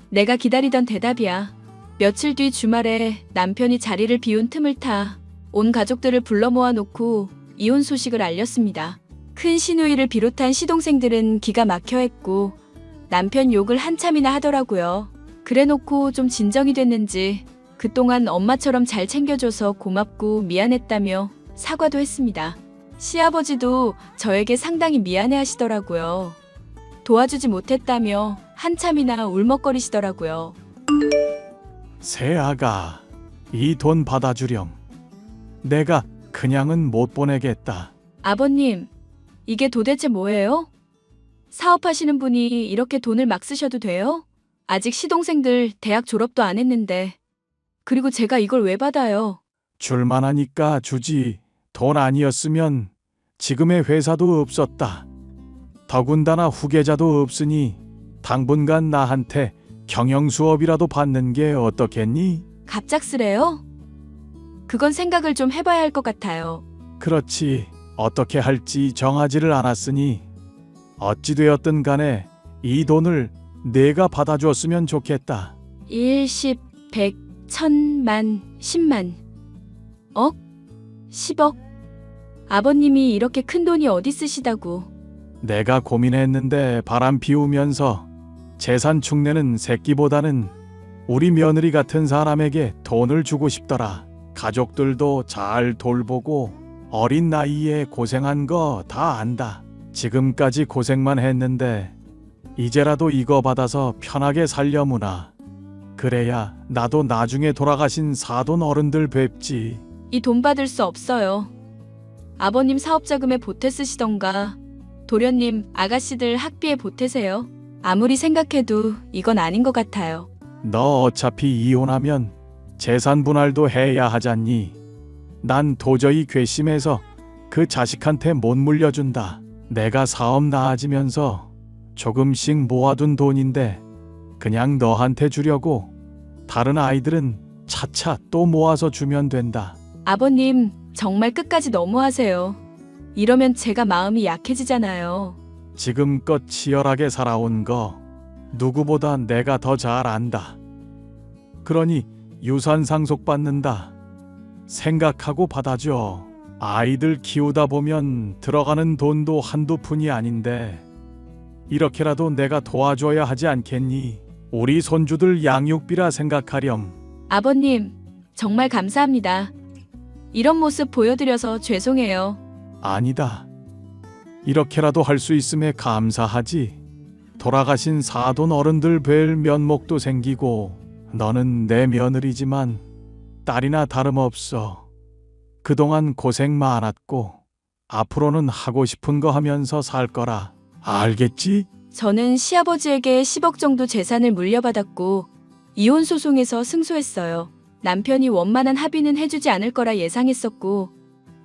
내가 기다리던 대답이야. 며칠 뒤 주말에 남편이 자리를 비운 틈을 타 온 가족들을 불러 모아놓고 이혼 소식을 알렸습니다. 큰 시누이를 비롯한 시동생들은 기가 막혀 했고 남편 욕을 한참이나 하더라고요. 그래놓고 좀 진정이 됐는지 그동안 엄마처럼 잘 챙겨줘서 고맙고 미안했다며 사과도 했습니다. 시아버지도 저에게 상당히 미안해 하시더라고요. 도와주지 못했다며 한참이나 울먹거리시더라고요. 새아가, 이 돈 받아주렴. 내가 그냥은 못 보내겠다. 아버님, 이게 도대체 뭐예요? 사업하시는 분이 이렇게 돈을 막 쓰셔도 돼요? 아직 시동생들 대학 졸업도 안 했는데. 그리고 제가 이걸 왜 받아요? 줄만하니까 주지. 돈 아니었으면 지금의 회사도 없었다. 더군다나 후계자도 없으니 당분간 나한테 경영 수업이라도 받는 게 어떻겠니? 갑작스레요? 그건 생각을 좀 해봐야 할 것 같아요. 그렇지. 어떻게 할지 정하지를 않았으니 어찌 되었든 간에 이 돈을 내가 받아줬으면 좋겠다. 1, 10, 100, 1000만, 10만. 억? 10억? 아버님이 이렇게 큰 돈이 어디 쓰시다고. 내가 고민했는데 바람 피우면서 재산 축내는 새끼보다는 우리 며느리 같은 사람에게 돈을 주고 싶더라. 가족들도 잘 돌보고 어린 나이에 고생한 거 다 안다. 지금까지 고생만 했는데 이제라도 이거 받아서 편하게 살려무나. 그래야 나도 나중에 돌아가신 사돈 어른들 뵙지. 이 돈 받을 수 없어요. 아버님 사업자금에 보태 쓰시던가 도련님 아가씨들 학비에 보태세요. 아무리 생각해도 이건 아닌 것 같아요. 너 어차피 이혼하면 재산 분할도 해야 하잖니. 난 도저히 괘씸해서 그 자식한테 못 물려준다. 내가 사업 나아지면서 조금씩 모아둔 돈인데 그냥 너한테 주려고. 다른 아이들은 차차 또 모아서 주면 된다. 아버님 정말 끝까지 너무하세요. 이러면 제가 마음이 약해지잖아요. 지금껏 치열하게 살아온 거 누구보다 내가 더 잘 안다. 그러니 유산 상속받는다 생각하고 받아줘. 아이들 키우다 보면 들어가는 돈도 한두 푼이 아닌데 이렇게라도 내가 도와줘야 하지 않겠니? 우리 손주들 양육비라 생각하렴. 아버님 정말 감사합니다. 이런 모습 보여드려서 죄송해요. 아니다. 이렇게라도 할 수 있음에 감사하지. 돌아가신 사돈 어른들 뵐 면목도 생기고 너는 내 며느리지만 딸이나 다름없어. 그동안 고생 많았고 앞으로는 하고 싶은 거 하면서 살 거라. 알겠지? 저는 시아버지에게 10억 정도 재산을 물려받았고 이혼 소송에서 승소했어요. 남편이 원만한 합의는 해주지 않을 거라 예상했었고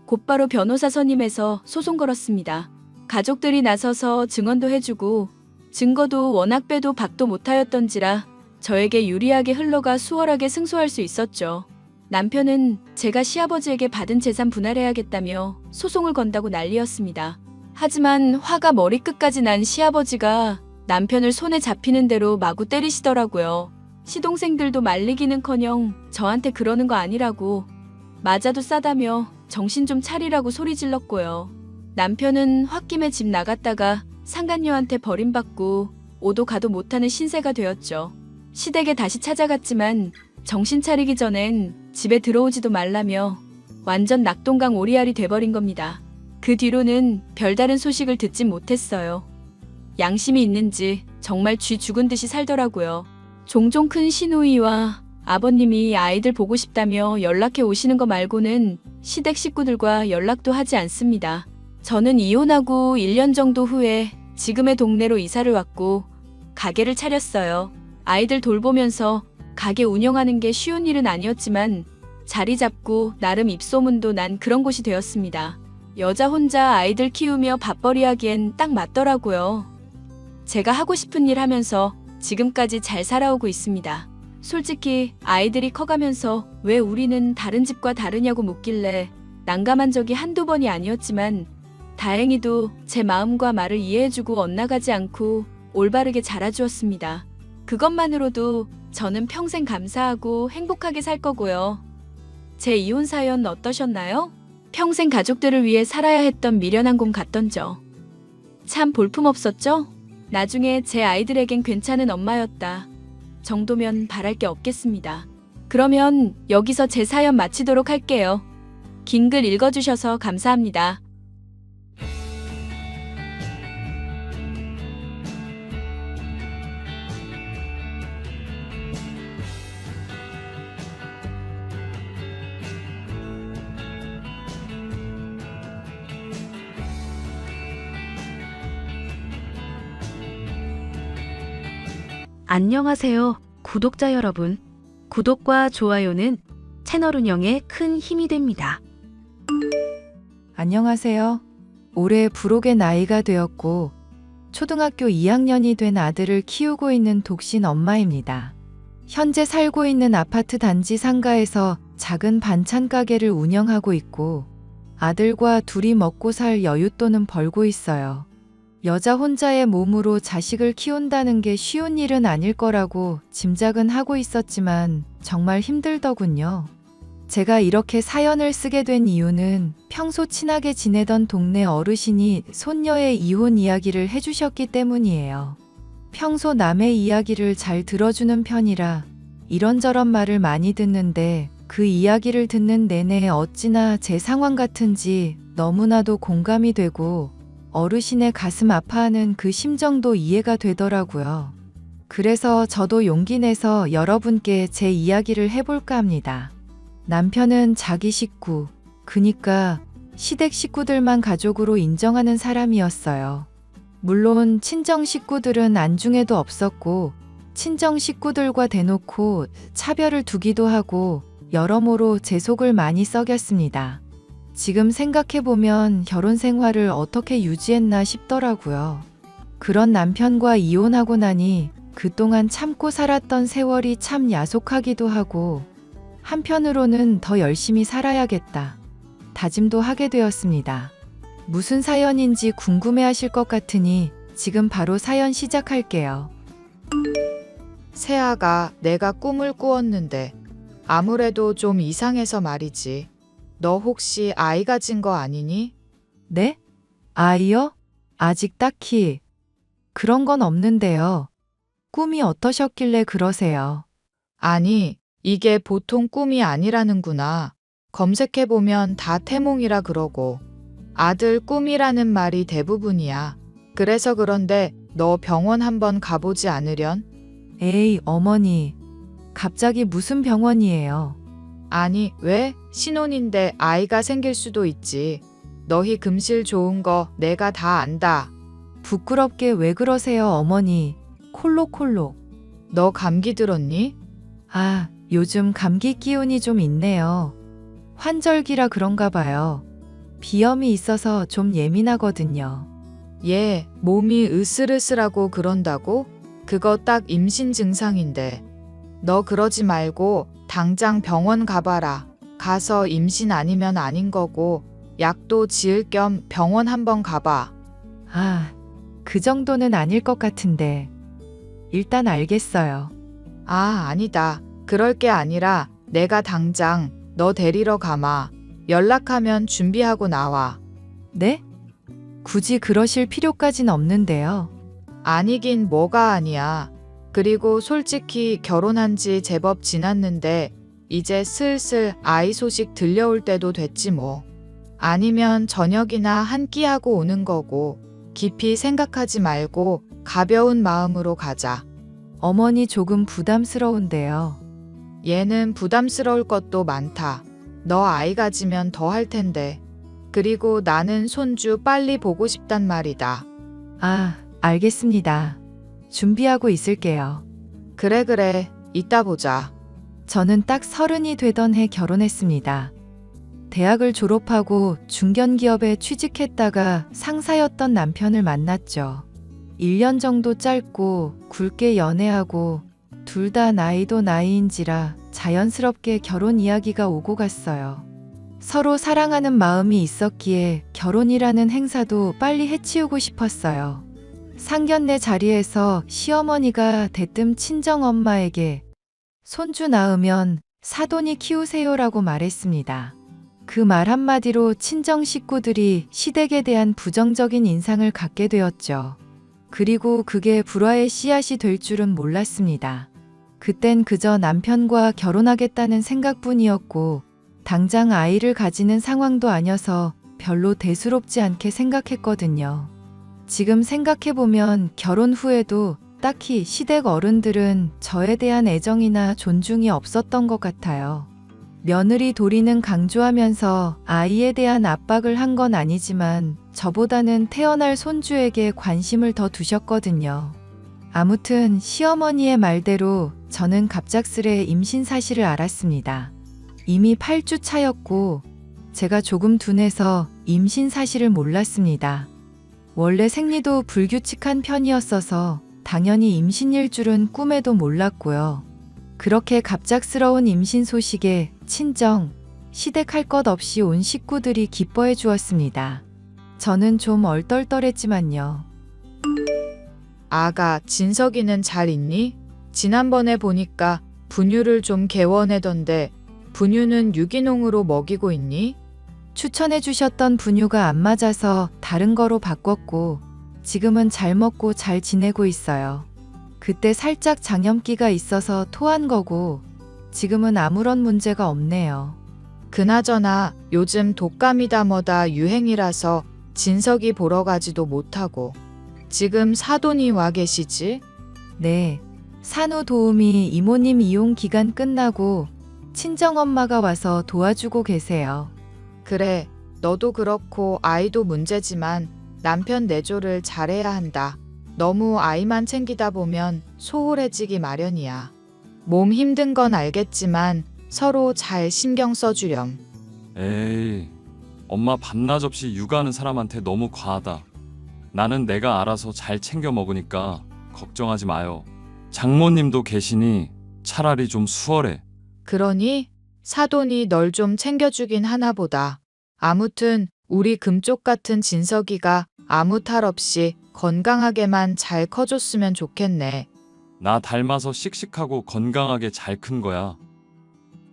곧바로 변호사 선임해서 소송 걸었습니다. 가족들이 나서서 증언도 해주고 증거도 워낙 빼도 박도 못하였던지라 저에게 유리하게 흘러가 수월하게 승소할 수 있었죠. 남편은 제가 시아버지에게 받은 재산 분할해야겠다며 소송을 건다고 난리였습니다. 하지만 화가 머리끝까지 난 시아버지가 남편을 손에 잡히는 대로 마구 때리시더라고요. 시동생들도 말리기는커녕 저한테 그러는 거 아니라고, 맞아도 싸다며 정신 좀 차리라고 소리 질렀고요. 남편은 홧김에 집 나갔다가 상간녀한테 버림받고 오도 가도 못하는 신세가 되었죠. 시댁에 다시 찾아갔지만 정신 차리기 전엔 집에 들어오지도 말라며 완전 낙동강 오리알이 돼버린 겁니다. 그 뒤로는 별다른 소식을 듣진 못했어요. 양심이 있는지 정말 쥐 죽은 듯이 살더라고요. 종종 큰 시누이와 아버님이 아이들 보고 싶다며 연락해 오시는 거 말고는 시댁 식구들과 연락도 하지 않습니다. 저는 이혼하고 1년 정도 후에 지금의 동네로 이사를 왔고 가게를 차렸어요. 아이들 돌보면서 가게 운영하는 게 쉬운 일은 아니었지만 자리 잡고 나름 입소문도 난 그런 곳이 되었습니다. 여자 혼자 아이들 키우며 밥벌이 하기엔 딱 맞더라고요. 제가 하고 싶은 일 하면서 지금까지 잘 살아오고 있습니다. 솔직히 아이들이 커가면서 왜 우리는 다른 집과 다르냐고 묻길래 난감한 적이 한두 번이 아니었지만 다행히도 제 마음과 말을 이해해주고 엇나가지 않고 올바르게 자라주었습니다. 그것만으로도 저는 평생 감사하고 행복하게 살 거고요. 제 이혼 사연 어떠셨나요? 평생 가족들을 위해 살아야 했던 미련한 곰 같던죠. 참 볼품없었죠? 나중에 제 아이들에겐 괜찮은 엄마였다 정도면 바랄 게 없겠습니다. 그러면 여기서 제 사연 마치도록 할게요. 긴 글 읽어주셔서 감사합니다. 안녕하세요, 구독자 여러분. 구독과 좋아요는 채널 운영에 큰 힘이 됩니다. 안녕하세요. 올해 부록의 나이가 되었고 초등학교 2학년이 된 아들을 키우고 있는 독신 엄마입니다. 현재 살고 있는 아파트 단지 상가에서 작은 반찬 가게를 운영하고 있고 아들과 둘이 먹고 살 여윳돈은 벌고 있어요. 여자 혼자의 몸으로 자식을 키운다는 게 쉬운 일은 아닐 거라고 짐작은 하고 있었지만 정말 힘들더군요. 제가 이렇게 사연을 쓰게 된 이유는 평소 친하게 지내던 동네 어르신이 손녀의 이혼 이야기를 해주셨기 때문이에요. 평소 남의 이야기를 잘 들어주는 편이라 이런저런 말을 많이 듣는데 그 이야기를 듣는 내내 어찌나 제 상황 같은지 너무나도 공감이 되고 어르신의 가슴 아파하는 그 심정도 이해가 되더라고요. 그래서 저도 용기 내서 여러분께 제 이야기를 해볼까 합니다. 남편은 자기 식구, 그니까 시댁 식구들만 가족으로 인정하는 사람이었어요. 물론 친정 식구들은 안중에도 없었고 친정 식구들과 대놓고 차별을 두기도 하고 여러모로 제 속을 많이 썩였습니다. 지금 생각해보면 결혼 생활을 어떻게 유지했나 싶더라고요. 그런 남편과 이혼하고 나니 그동안 참고 살았던 세월이 참 야속하기도 하고 한편으로는 더 열심히 살아야겠다 다짐도 하게 되었습니다. 무슨 사연인지 궁금해하실 것 같으니 지금 바로 사연 시작할게요. 세아가 내가 꿈을 꾸었는데 아무래도 좀 이상해서 말이지. 너 혹시 아이 가진 거 아니니? 네? 아이요? 아직 딱히 그런 건 없는데요. 꿈이 어떠셨길래 그러세요? 아니, 이게 보통 꿈이 아니라는구나. 검색해보면 다 태몽이라 그러고 아들 꿈이라는 말이 대부분이야. 그래서 그런데 너 병원 한번 가보지 않으련? 에이, 어머니. 갑자기 무슨 병원이에요? 아니, 왜? 신혼인데 아이가 생길 수도 있지. 너희 금실 좋은 거 내가 다 안다. 부끄럽게 왜 그러세요, 어머니. 콜록콜록. 너 감기 들었니? 아, 요즘 감기 기운이 좀 있네요. 환절기라 그런가 봐요. 비염이 있어서 좀 예민하거든요. 얘 몸이 으슬으슬하고 그런다고? 그거 딱 임신 증상인데. 너 그러지 말고 당장 병원 가봐라. 가서 임신 아니면 아닌 거고 약도 지을 겸 병원 한번 가봐. 아, 그 정도는 아닐 것 같은데. 일단 알겠어요. 아, 아니다. 그럴 게 아니라 내가 당장 너 데리러 가마. 연락하면 준비하고 나와. 네? 굳이 그러실 필요까진 없는데요. 아니긴 뭐가 아니야. 그리고 솔직히 결혼한 지 제법 지났는데 이제 슬슬 아이 소식 들려올 때도 됐지 뭐. 아니면 저녁이나 한 끼 하고 오는 거고 깊이 생각하지 말고 가벼운 마음으로 가자. 어머니 조금 부담스러운데요. 얘는 부담스러울 것도 많다. 너 아이 가지면 더 할 텐데. 그리고 나는 손주 빨리 보고 싶단 말이다. 아, 알겠습니다. 준비하고 있을게요. 그래, 이따 보자. 저는 딱 30이 되던 해 결혼했습니다. 대학을 졸업하고 중견기업에 취직했다가 상사였던 남편을 만났죠. 1년 정도 짧고 굵게 연애하고 둘 다 나이도 나이인지라 자연스럽게 결혼 이야기가 오고 갔어요. 서로 사랑하는 마음이 있었기에 결혼이라는 행사도 빨리 해치우고 싶었어요. 상견례 자리에서 시어머니가 대뜸 친정엄마에게 손주 낳으면 사돈이 키우세요라고 말했습니다. 그 말 한마디로 친정 식구들이 시댁에 대한 부정적인 인상을 갖게 되었죠. 그리고 그게 불화의 씨앗이 될 줄은 몰랐습니다. 그땐 그저 남편과 결혼하겠다는 생각뿐이었고 당장 아이를 가지는 상황도 아니어서 별로 대수롭지 않게 생각했거든요. 지금 생각해보면 결혼 후에도 딱히 시댁 어른들은 저에 대한 애정이나 존중이 없었던 것 같아요. 며느리 도리는 강조하면서 아이에 대한 압박을 한 건 아니지만 저보다는 태어날 손주에게 관심을 더 두셨거든요. 아무튼 시어머니의 말대로 저는 갑작스레 임신 사실을 알았습니다. 이미 8주 차였고 제가 조금 둔해서 임신 사실을 몰랐습니다. 원래 생리도 불규칙한 편이었어서 당연히 임신일 줄은 꿈에도 몰랐고요. 그렇게 갑작스러운 임신 소식에 친정, 시댁 할 것 없이 온 식구들이 기뻐해 주었습니다. 저는 좀 얼떨떨했지만요. 아가, 진석이는 잘 있니? 지난번에 보니까 분유를 좀 개원해던데 분유는 유기농으로 먹이고 있니? 추천해 주셨던 분유가 안 맞아서 다른 거로 바꿨고 지금은 잘 먹고 잘 지내고 있어요. 그때 살짝 장염기가 있어서 토한 거고 지금은 아무런 문제가 없네요. 그나저나 요즘 독감이다 뭐다 유행이라서 진석이 보러 가지도 못하고. 지금 사돈이 와 계시지? 네, 산후 도우미 이모님 이용 기간 끝나고 친정엄마가 와서 도와주고 계세요. 그래, 너도 그렇고 아이도 문제지만 남편 내조를 잘해야 한다. 너무 아이만 챙기다 보면 소홀해지기 마련이야. 몸 힘든 건 알겠지만 서로 잘 신경 써주렴. 에이, 엄마 밤낮 없이 육아하는 사람한테 너무 과하다. 나는 내가 알아서 잘 챙겨 먹으니까 걱정하지 마요. 장모님도 계시니 차라리 좀 수월해. 그러니 사돈이 널 좀 챙겨주긴 하나 보다. 아무튼 우리 금쪽 같은 진석이가 아무 탈 없이 건강하게만 잘 커줬으면 좋겠네. 나 닮아서 씩씩하고 건강하게 잘 큰 거야.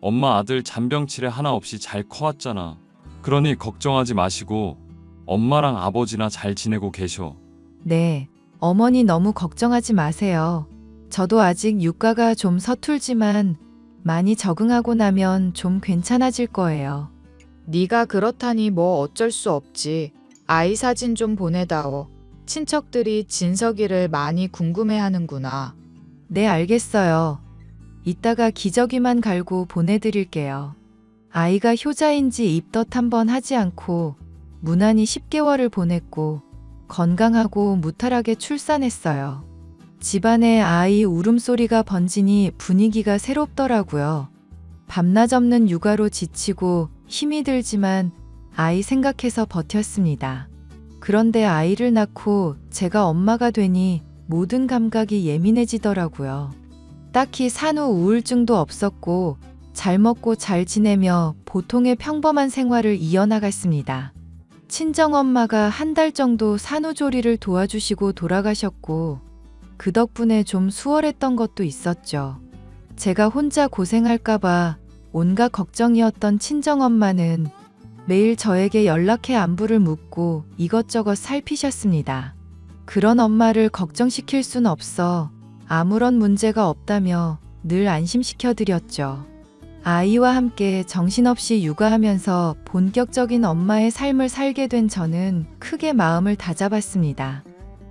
엄마 아들 잔병치레 하나 없이 잘 커왔잖아. 그러니 걱정하지 마시고 엄마랑 아버지나 잘 지내고 계셔. 네, 어머니 너무 걱정하지 마세요. 저도 아직 육가가 좀 서툴지만 많이 적응하고 나면 좀 괜찮아질 거예요. 네가 그렇다니 뭐 어쩔 수 없지. 아이 사진 좀 보내다오. 친척들이 진석이를 많이 궁금해하는구나. 네, 알겠어요. 이따가 기저귀만 갈고 보내드릴게요. 아이가 효자인지 입덧 한번 하지 않고 무난히 10개월을 보냈고 건강하고 무탈하게 출산했어요. 집안에 아이 울음소리가 번지니 분위기가 새롭더라고요. 밤낮 없는 육아로 지치고 힘이 들지만 아이 생각해서 버텼습니다. 그런데 아이를 낳고 제가 엄마가 되니 모든 감각이 예민해지더라고요. 딱히 산후 우울증도 없었고 잘 먹고 잘 지내며 보통의 평범한 생활을 이어나갔습니다. 친정엄마가 한 달 정도 산후조리를 도와주시고 돌아가셨고 그 덕분에 좀 수월했던 것도 있었죠. 제가 혼자 고생할까봐 온갖 걱정이었던 친정엄마는 매일 저에게 연락해 안부를 묻고 이것저것 살피셨습니다. 그런 엄마를 걱정시킬 순 없어 아무런 문제가 없다며 늘 안심시켜드렸죠. 아이와 함께 정신없이 육아하면서 본격적인 엄마의 삶을 살게 된 저는 크게 마음을 다잡았습니다.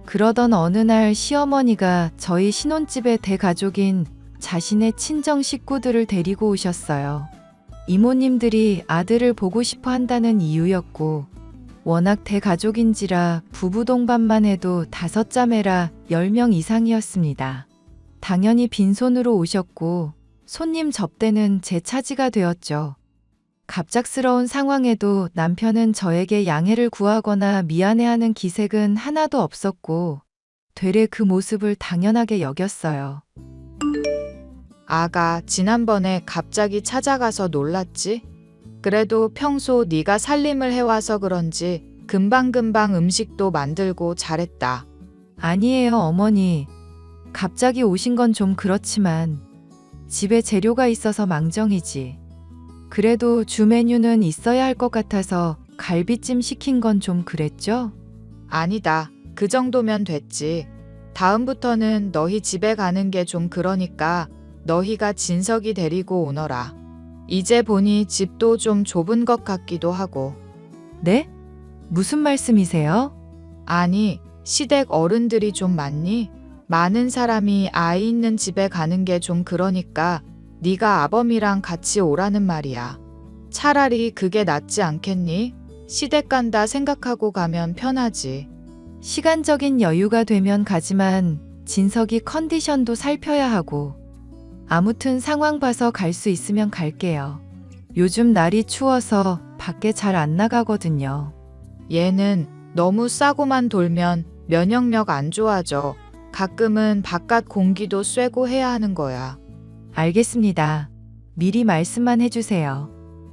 그러던 어느 날 시어머니가 저희 신혼집의 대가족인 자신의 친정 식구들을 데리고 오셨어요. 이모님들이 아들을 보고 싶어 한다는 이유였고, 워낙 대가족인지라 부부 동반만 해도 5자매라 10명 이상이었습니다. 당연히 빈손으로 오셨고, 손님 접대는 제 차지가 되었죠. 갑작스러운 상황에도 남편은 저에게 양해를 구하거나 미안해하는 기색은 하나도 없었고, 되레 그 모습을 당연하게 여겼어요. 아가 지난번에 갑자기 찾아가서 놀랐지? 그래도 평소 네가 살림을 해와서 그런지 금방금방 음식도 만들고 잘했다. 아니에요, 어머니. 갑자기 오신 건 좀 그렇지만 집에 재료가 있어서 망정이지. 그래도 주 메뉴는 있어야 할 것 같아서 갈비찜 시킨 건 좀 그랬죠? 아니다. 그 정도면 됐지. 다음부터는 너희 집에 가는 게 좀 그러니까 너희가 진석이 데리고 오너라. 이제 보니 집도 좀 좁은 것 같기도 하고. 네? 무슨 말씀이세요? 아니, 시댁 어른들이 좀 많니? 많은 사람이 아이 있는 집에 가는 게 좀 그러니까 네가 아범이랑 같이 오라는 말이야. 차라리 그게 낫지 않겠니? 시댁 간다 생각하고 가면 편하지. 시간적인 여유가 되면 가지만 진석이 컨디션도 살펴야 하고, 아무튼 상황 봐서 갈 수 있으면 갈게요. 요즘 날이 추워서 밖에 잘 안 나가거든요. 얘는 너무 싸고만 돌면 면역력 안 좋아져. 가끔은 바깥 공기도 쐬고 해야 하는 거야. 알겠습니다. 미리 말씀만 해주세요.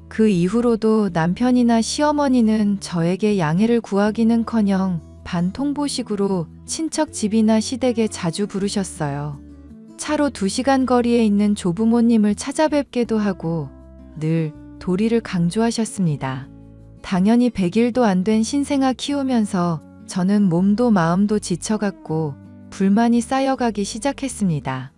그 이후로도 남편이나 시어머니는 저에게 양해를 구하기는커녕 반통보식으로 친척 집이나 시댁에 자주 부르셨어요. 차로 2시간 거리에 있는 조부모님을 찾아뵙게도 하고 늘 도리를 강조하셨습니다. 당연히 100일도 안 된 신생아 키우면서 저는 몸도 마음도 지쳐갔고 불만이 쌓여가기 시작했습니다.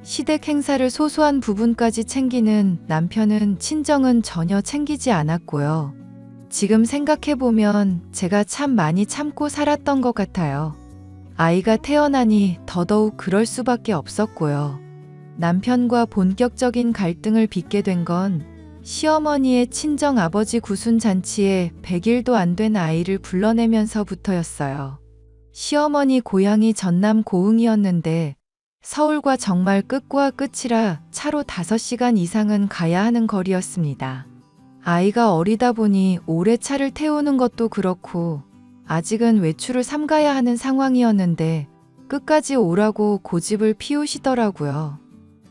시댁 행사를 소소한 부분까지 챙기는 남편은 친정은 전혀 챙기지 않았고요. 지금 생각해보면 제가 참 많이 참고 살았던 것 같아요. 아이가 태어나니 더더욱 그럴 수밖에 없었고요. 남편과 본격적인 갈등을 빚게 된 건 시어머니의 친정 아버지 구순잔치에 100일도 안 된 아이를 불러내면서부터였어요. 시어머니 고향이 전남 고흥이었는데 서울과 정말 끝과 끝이라 차로 5시간 이상은 가야 하는 거리였습니다. 아이가 어리다 보니 오래 차를 태우는 것도 그렇고 아직은 외출을 삼가야 하는 상황이었는데 끝까지 오라고 고집을 피우시더라고요.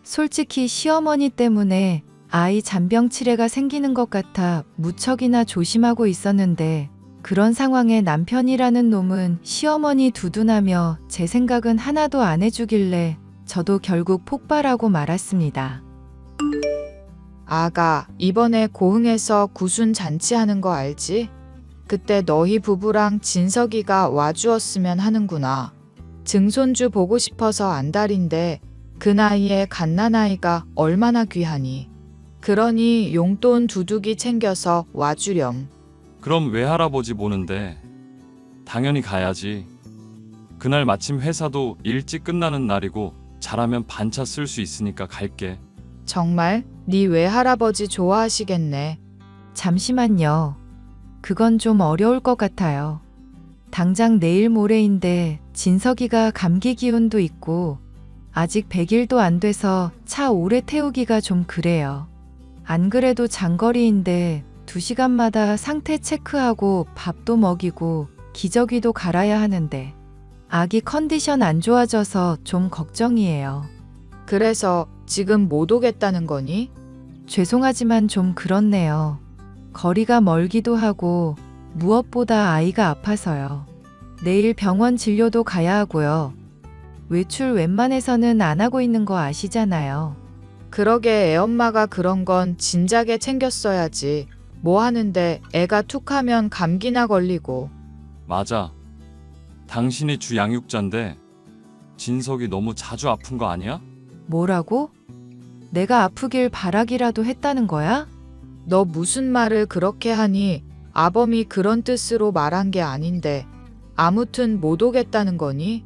솔직히 시어머니 때문에 아이 잔병치레가 생기는 것 같아 무척이나 조심하고 있었는데 그런 상황에 남편이라는 놈은 시어머니 두둔하며 제 생각은 하나도 안 해주길래 저도 결국 폭발하고 말았습니다. 아가, 이번에 고흥에서 구순 잔치하는 거 알지? 그때 너희 부부랑 진석이가 와주었으면 하는구나. 증손주 보고 싶어서 안달인데 그 나이에 갓난아이가 얼마나 귀하니. 그러니 용돈 두둑이 챙겨서 와주렴. 그럼 외할아버지 보는데 당연히 가야지. 그날 마침 회사도 일찍 끝나는 날이고 잘하면 반차 쓸 수 있으니까 갈게. 정말 네 외할아버지 좋아하시겠네. 잠시만요. 그건 좀 어려울 것 같아요. 당장 내일 모레인데 진석이가 감기 기운도 있고 아직 100일도 안 돼서 차 오래 태우기가 좀 그래요. 안 그래도 장거리인데 2시간마다 상태 체크하고 밥도 먹이고 기저귀도 갈아야 하는데 아기 컨디션 안 좋아져서 좀 걱정이에요. 그래서 지금 못 오겠다는 거니? 죄송하지만 좀 그렇네요. 거리가 멀기도 하고 무엇보다 아이가 아파서요. 내일 병원 진료도 가야 하고요. 외출 웬만해서는 안 하고 있는 거 아시잖아요. 그러게 애엄마가 그런 건 진작에 챙겼어야지. 뭐 하는데 애가 툭하면 감기나 걸리고. 맞아. 당신이 주 양육자인데 진석이 너무 자주 아픈 거 아니야? 뭐라고? 내가 아프길 바라기라도 했다는 거야? 너 무슨 말을 그렇게 하니? 아범이 그런 뜻으로 말한 게 아닌데. 아무튼 못 오겠다는 거니?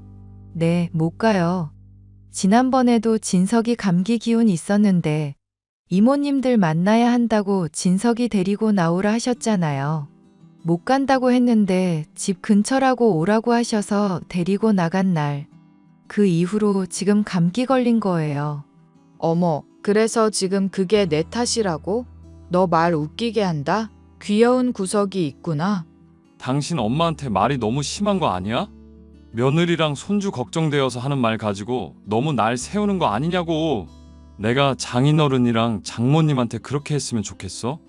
네, 못 가요. 지난번에도 진석이 감기 기운 있었는데 이모님들 만나야 한다고 진석이 데리고 나오라 하셨잖아요. 못 간다고 했는데 집 근처라고 오라고 하셔서 데리고 나간 날. 그 이후로 지금 감기 걸린 거예요. 어머, 그래서 지금 그게 내 탓이라고? 너 말 웃기게 한다? 귀여운 구석이 있구나. 당신 엄마한테 말이 너무 심한 거 아니야? 며느리랑 손주 걱정되어서 하는 말 가지고 너무 날 세우는 거 아니냐고. 내가 장인어른이랑 장모님한테 그렇게 했으면 좋겠어?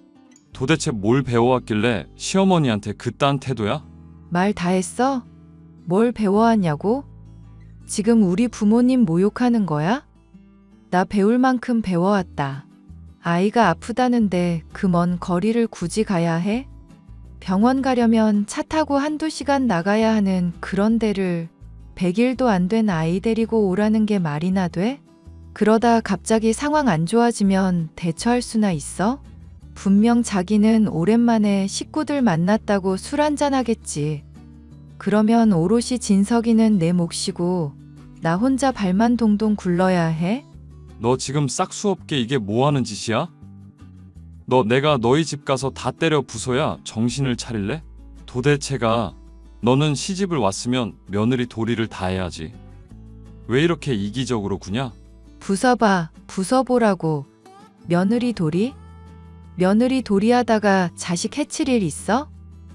도대체 뭘 배워왔길래 시어머니한테 그딴 태도야? 말 다 했어? 뭘 배워왔냐고? 지금 우리 부모님 모욕하는 거야? 나 배울 만큼 배워왔다. 아이가 아프다는데 그 먼 거리를 굳이 가야 해? 병원 가려면 차 타고 한두 시간 나가야 하는 그런 데를 100일도 안 된 아이 데리고 오라는 게 말이나 돼? 그러다 갑자기 상황 안 좋아지면 대처할 수나 있어? 분명 자기는 오랜만에 식구들 만났다고 술 한잔 하겠지. 그러면 오롯이 진석이는 내 몫이고 나 혼자 발만 동동 굴러야 해? 너 지금 싹수 없게 이게 뭐 하는 짓이야? 너 내가 너희 집 가서 다 때려 부숴야 정신을 차릴래? 도대체가 너는 시집을 왔으면 며느리 도리를 다 해야지. 왜 이렇게 이기적으로 구냐? 부숴봐, 부숴보라고. 며느리 도리? 며느리 도리하다가 자식 해칠 일 있어?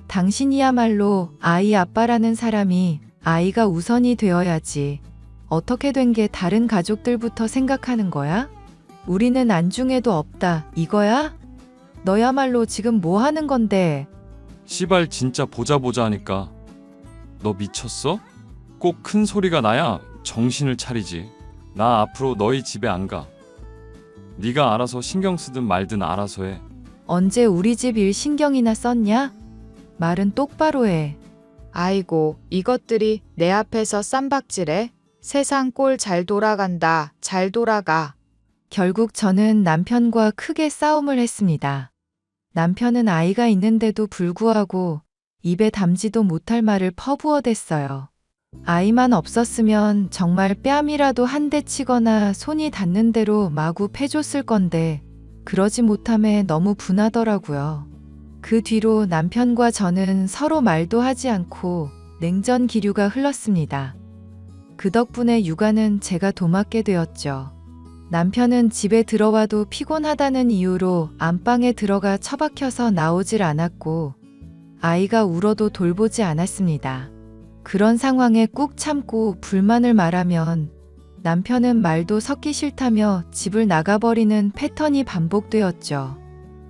당신이야말로 아이 아빠라는 사람이 아이가 우선이 되어야지. 어떻게 된 게 다른 가족들부터 생각하는 거야? 우리는 안중에도 없다, 이거야? 너야말로 지금 뭐 하는 건데? 시발 진짜 보자 하니까. 너 미쳤어? 꼭 큰 소리가 나야 정신을 차리지. 나 앞으로 너희 집에 안 가. 네가 알아서 신경 쓰든 말든 알아서 해. 언제 우리 집 일 신경이나 썼냐? 말은 똑바로 해. 아이고, 이것들이 내 앞에서 쌈박질해? 세상 꼴 잘 돌아간다. 잘 돌아가. 결국 저는 남편과 크게 싸움을 했습니다. 남편은 아이가 있는데도 불구하고 입에 담지도 못할 말을 퍼부어댔어요. 아이만 없었으면 정말 뺨이라도 한 대 치거나 손이 닿는 대로 마구 패줬을 건데 그러지 못함에 너무 분하더라고요. 그 뒤로 남편과 저는 서로 말도 하지 않고 냉전 기류가 흘렀습니다. 그 덕분에 육아는 제가 도맡게 되었죠. 남편은 집에 들어와도 피곤하다는 이유로 안방에 들어가 처박혀서 나오질 않았고 아이가 울어도 돌보지 않았습니다. 그런 상황에 꾹 참고 불만을 말하면 남편은 말도 섞기 싫다며 집을 나가버리는 패턴이 반복되었죠.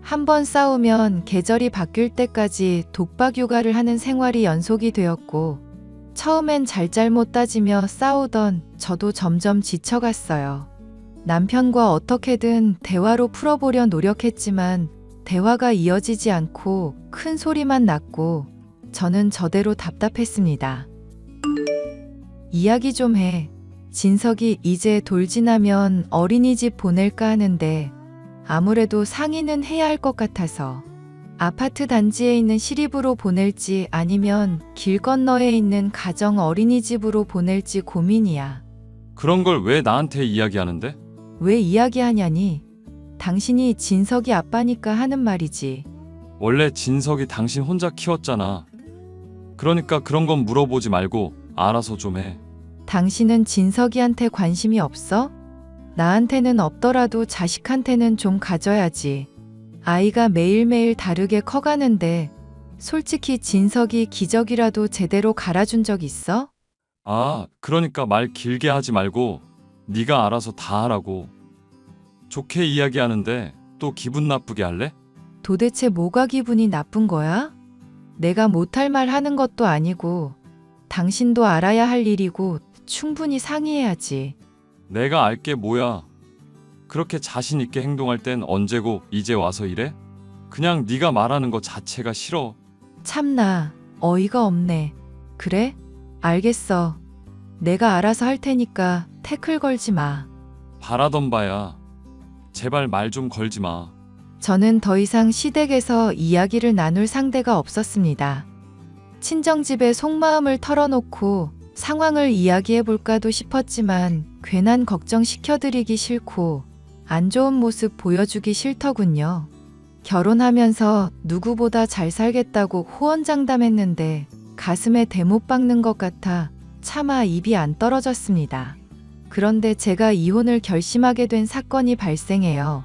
한번 싸우면 계절이 바뀔 때까지 독박 육아를 하는 생활이 연속이 되었고 처음엔 잘잘못 따지며 싸우던 저도 점점 지쳐갔어요. 남편과 어떻게든 대화로 풀어보려 노력했지만 대화가 이어지지 않고 큰 소리만 났고 저는 저대로 답답했습니다. 이야기 좀 해. 진석이 이제 돌 지나면 어린이집 보낼까 하는데 아무래도 상의는 해야 할 것 같아서 아파트 단지에 있는 시립으로 보낼지 아니면 길 건너에 있는 가정 어린이집으로 보낼지 고민이야. 그런 걸 왜 나한테 이야기하는데? 왜 이야기하냐니? 당신이 진석이 아빠니까 하는 말이지. 원래 진석이 당신 혼자 키웠잖아. 그러니까 그런 건 물어보지 말고 알아서 좀 해. 당신은 진석이한테 관심이 없어? 나한테는 없더라도 자식한테는 좀 가져야지. 아이가 매일매일 다르게 커가는데 솔직히 진석이 기저귀라도 제대로 갈아준 적 있어? 아, 그러니까 말 길게 하지 말고 네가 알아서 다 하라고. 좋게 이야기하는데 또 기분 나쁘게 할래? 도대체 뭐가 기분이 나쁜 거야? 내가 못할 말 하는 것도 아니고 당신도 알아야 할 일이고 충분히 상의해야지. 내가 알게 뭐야. 그렇게 자신 있게 행동할 땐 언제고 이제 와서 이래? 그냥 네가 말하는 거 자체가 싫어. 참나, 어이가 없네. 그래? 알겠어. 내가 알아서 할 테니까 태클 걸지 마. 바라던 바야. 제발 말 좀 걸지 마. 저는 더 이상 시댁에서 이야기를 나눌 상대가 없었습니다. 친정집에 속마음을 털어놓고 상황을 이야기해 볼까도 싶었지만 괜한 걱정 시켜드리기 싫고 안 좋은 모습 보여주기 싫더군요. 결혼하면서 누구보다 잘 살겠다고 호언장담했는데 가슴에 대못 박는 것 같아 차마 입이 안 떨어졌습니다. 그런데 제가 이혼을 결심하게 된 사건이 발생해요.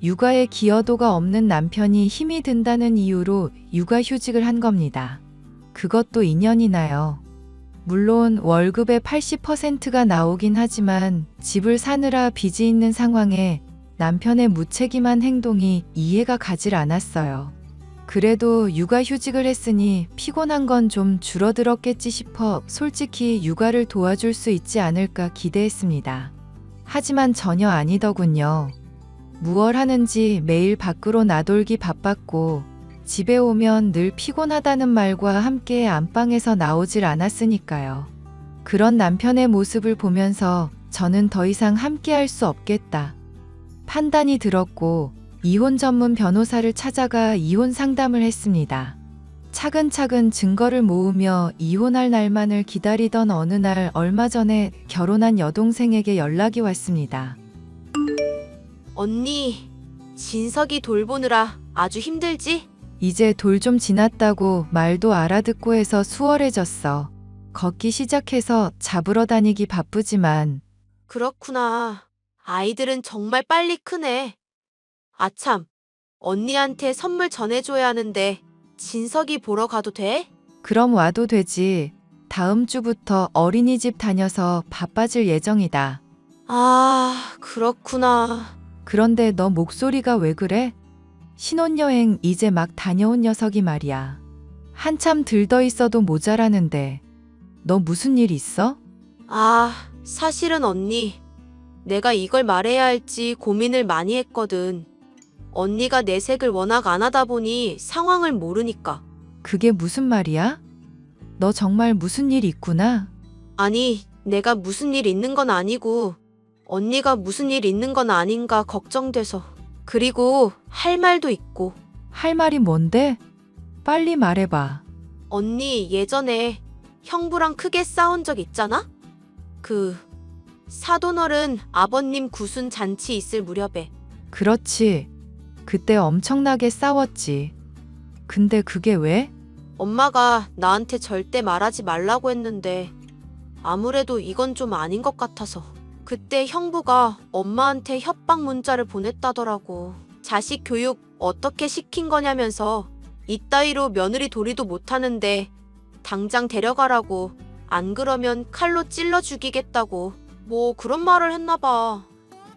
육아에 기여도가 없는 남편이 힘이 든다는 이유로 육아휴직을 한 겁니다. 그것도 2년이나요. 물론 월급의 80%가 나오긴 하지만 집을 사느라 빚이 있는 상황에 남편의 무책임한 행동이 이해가 가질 않았어요. 그래도 육아휴직을 했으니 피곤한 건 좀 줄어들었겠지 싶어 솔직히 육아를 도와줄 수 있지 않을까 기대했습니다. 하지만 전혀 아니더군요. 무얼 하는지 매일 밖으로 나돌기 바빴고 집에 오면 늘 피곤하다는 말과 함께 안방에서 나오질 않았으니까요. 그런 남편의 모습을 보면서 저는 더 이상 함께할 수 없겠다 판단이 들었고 이혼 전문 변호사를 찾아가 이혼 상담을 했습니다. 차근차근 증거를 모으며 이혼할 날만을 기다리던 어느 날 얼마 전에 결혼한 여동생에게 연락이 왔습니다. 언니, 진석이 돌보느라 아주 힘들지? 이제 돌 좀 지났다고 말도 알아듣고 해서 수월해졌어. 걷기 시작해서 잡으러 다니기 바쁘지만 그렇구나. 아이들은 정말 빨리 크네. 아참, 언니한테 선물 전해줘야 하는데 진석이 보러 가도 돼? 그럼 와도 되지. 다음 주부터 어린이집 다녀서 바빠질 예정이다. 아, 그렇구나. 그런데 너 목소리가 왜 그래? 신혼여행 이제 막 다녀온 녀석이 말이야. 한참 들떠 있어도 모자라는데 너 무슨 일 있어? 아, 사실은 언니, 내가 이걸 말해야 할지 고민을 많이 했거든. 언니가 내색을 워낙 안 하다 보니 상황을 모르니까. 그게 무슨 말이야? 너 정말 무슨 일 있구나? 아니, 내가 무슨 일 있는 건 아니고 언니가 무슨 일 있는 건 아닌가 걱정돼서. 그리고 할 말도 있고. 할 말이 뭔데? 빨리 말해봐. 언니 예전에 형부랑 크게 싸운 적 있잖아? 사돈어른 아버님 구순 잔치 있을 무렵에. 그렇지. 그때 엄청나게 싸웠지. 근데 그게 왜? 엄마가 나한테 절대 말하지 말라고 했는데 아무래도 이건 좀 아닌 것 같아서. 그때 형부가 엄마한테 협박 문자를 보냈다더라고. 자식 교육 어떻게 시킨 거냐면서 이따위로 며느리 도리도 못하는데 당장 데려가라고. 안 그러면 칼로 찔러 죽이겠다고. 뭐 그런 말을 했나 봐.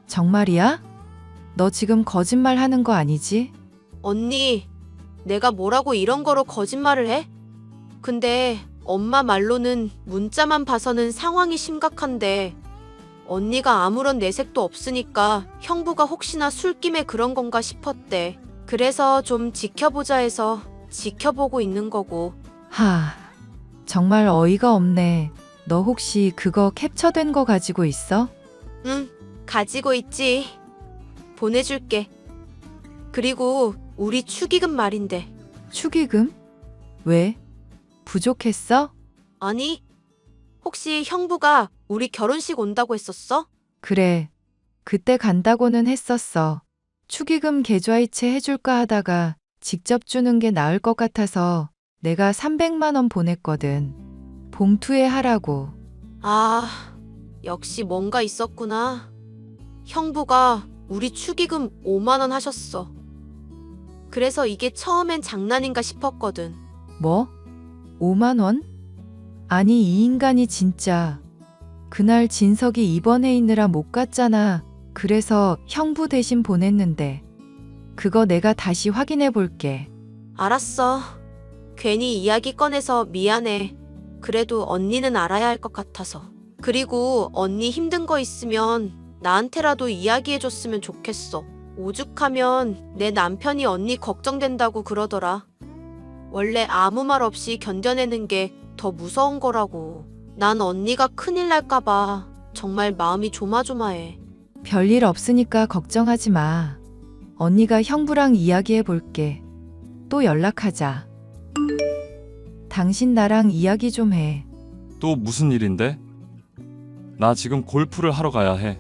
정말이야? 너 지금 거짓말 하는 거 아니지? 언니, 내가 뭐라고 이런 거로 거짓말을 해? 근데 엄마 말로는 문자만 봐서는 상황이 심각한데 언니가 아무런 내색도 없으니까 형부가 혹시나 술김에 그런 건가 싶었대. 그래서 좀 지켜보자 해서 지켜보고 있는 거고. 하, 정말 어이가 없네. 너 혹시 그거 캡처된 거 가지고 있어? 응, 가지고 있지. 보내줄게. 그리고 우리 축의금 말인데. 축의금? 왜? 부족했어? 아니, 혹시 형부가 우리 결혼식 온다고 했었어? 그래. 그때 간다고는 했었어. 축의금 계좌이체 해줄까 하다가 직접 주는 게 나을 것 같아서 내가 300만 원 보냈거든. 봉투에 하라고. 아, 역시 뭔가 있었구나. 형부가 우리 축의금 5만 원 하셨어. 그래서 이게 처음엔 장난인가 싶었거든. 뭐? 5만 원? 아니 이 인간이 진짜. 그날 진석이 입원해 있느라 못 갔잖아. 그래서 형부 대신 보냈는데. 그거 내가 다시 확인해 볼게. 알았어. 괜히 이야기 꺼내서 미안해. 그래도 언니는 알아야 할 것 같아서. 그리고 언니 힘든 거 있으면 나한테라도 이야기해줬으면 좋겠어. 오죽하면 내 남편이 언니 걱정된다고 그러더라. 원래 아무 말 없이 견뎌내는 게 더 무서운 거라고. 난 언니가 큰일 날까봐 정말 마음이 조마조마해. 별일 없으니까 걱정하지 마. 언니가 형부랑 이야기해 볼게. 또 연락하자. 당신 나랑 이야기 좀 해. 또 무슨 일인데? 나 지금 골프를 하러 가야 해.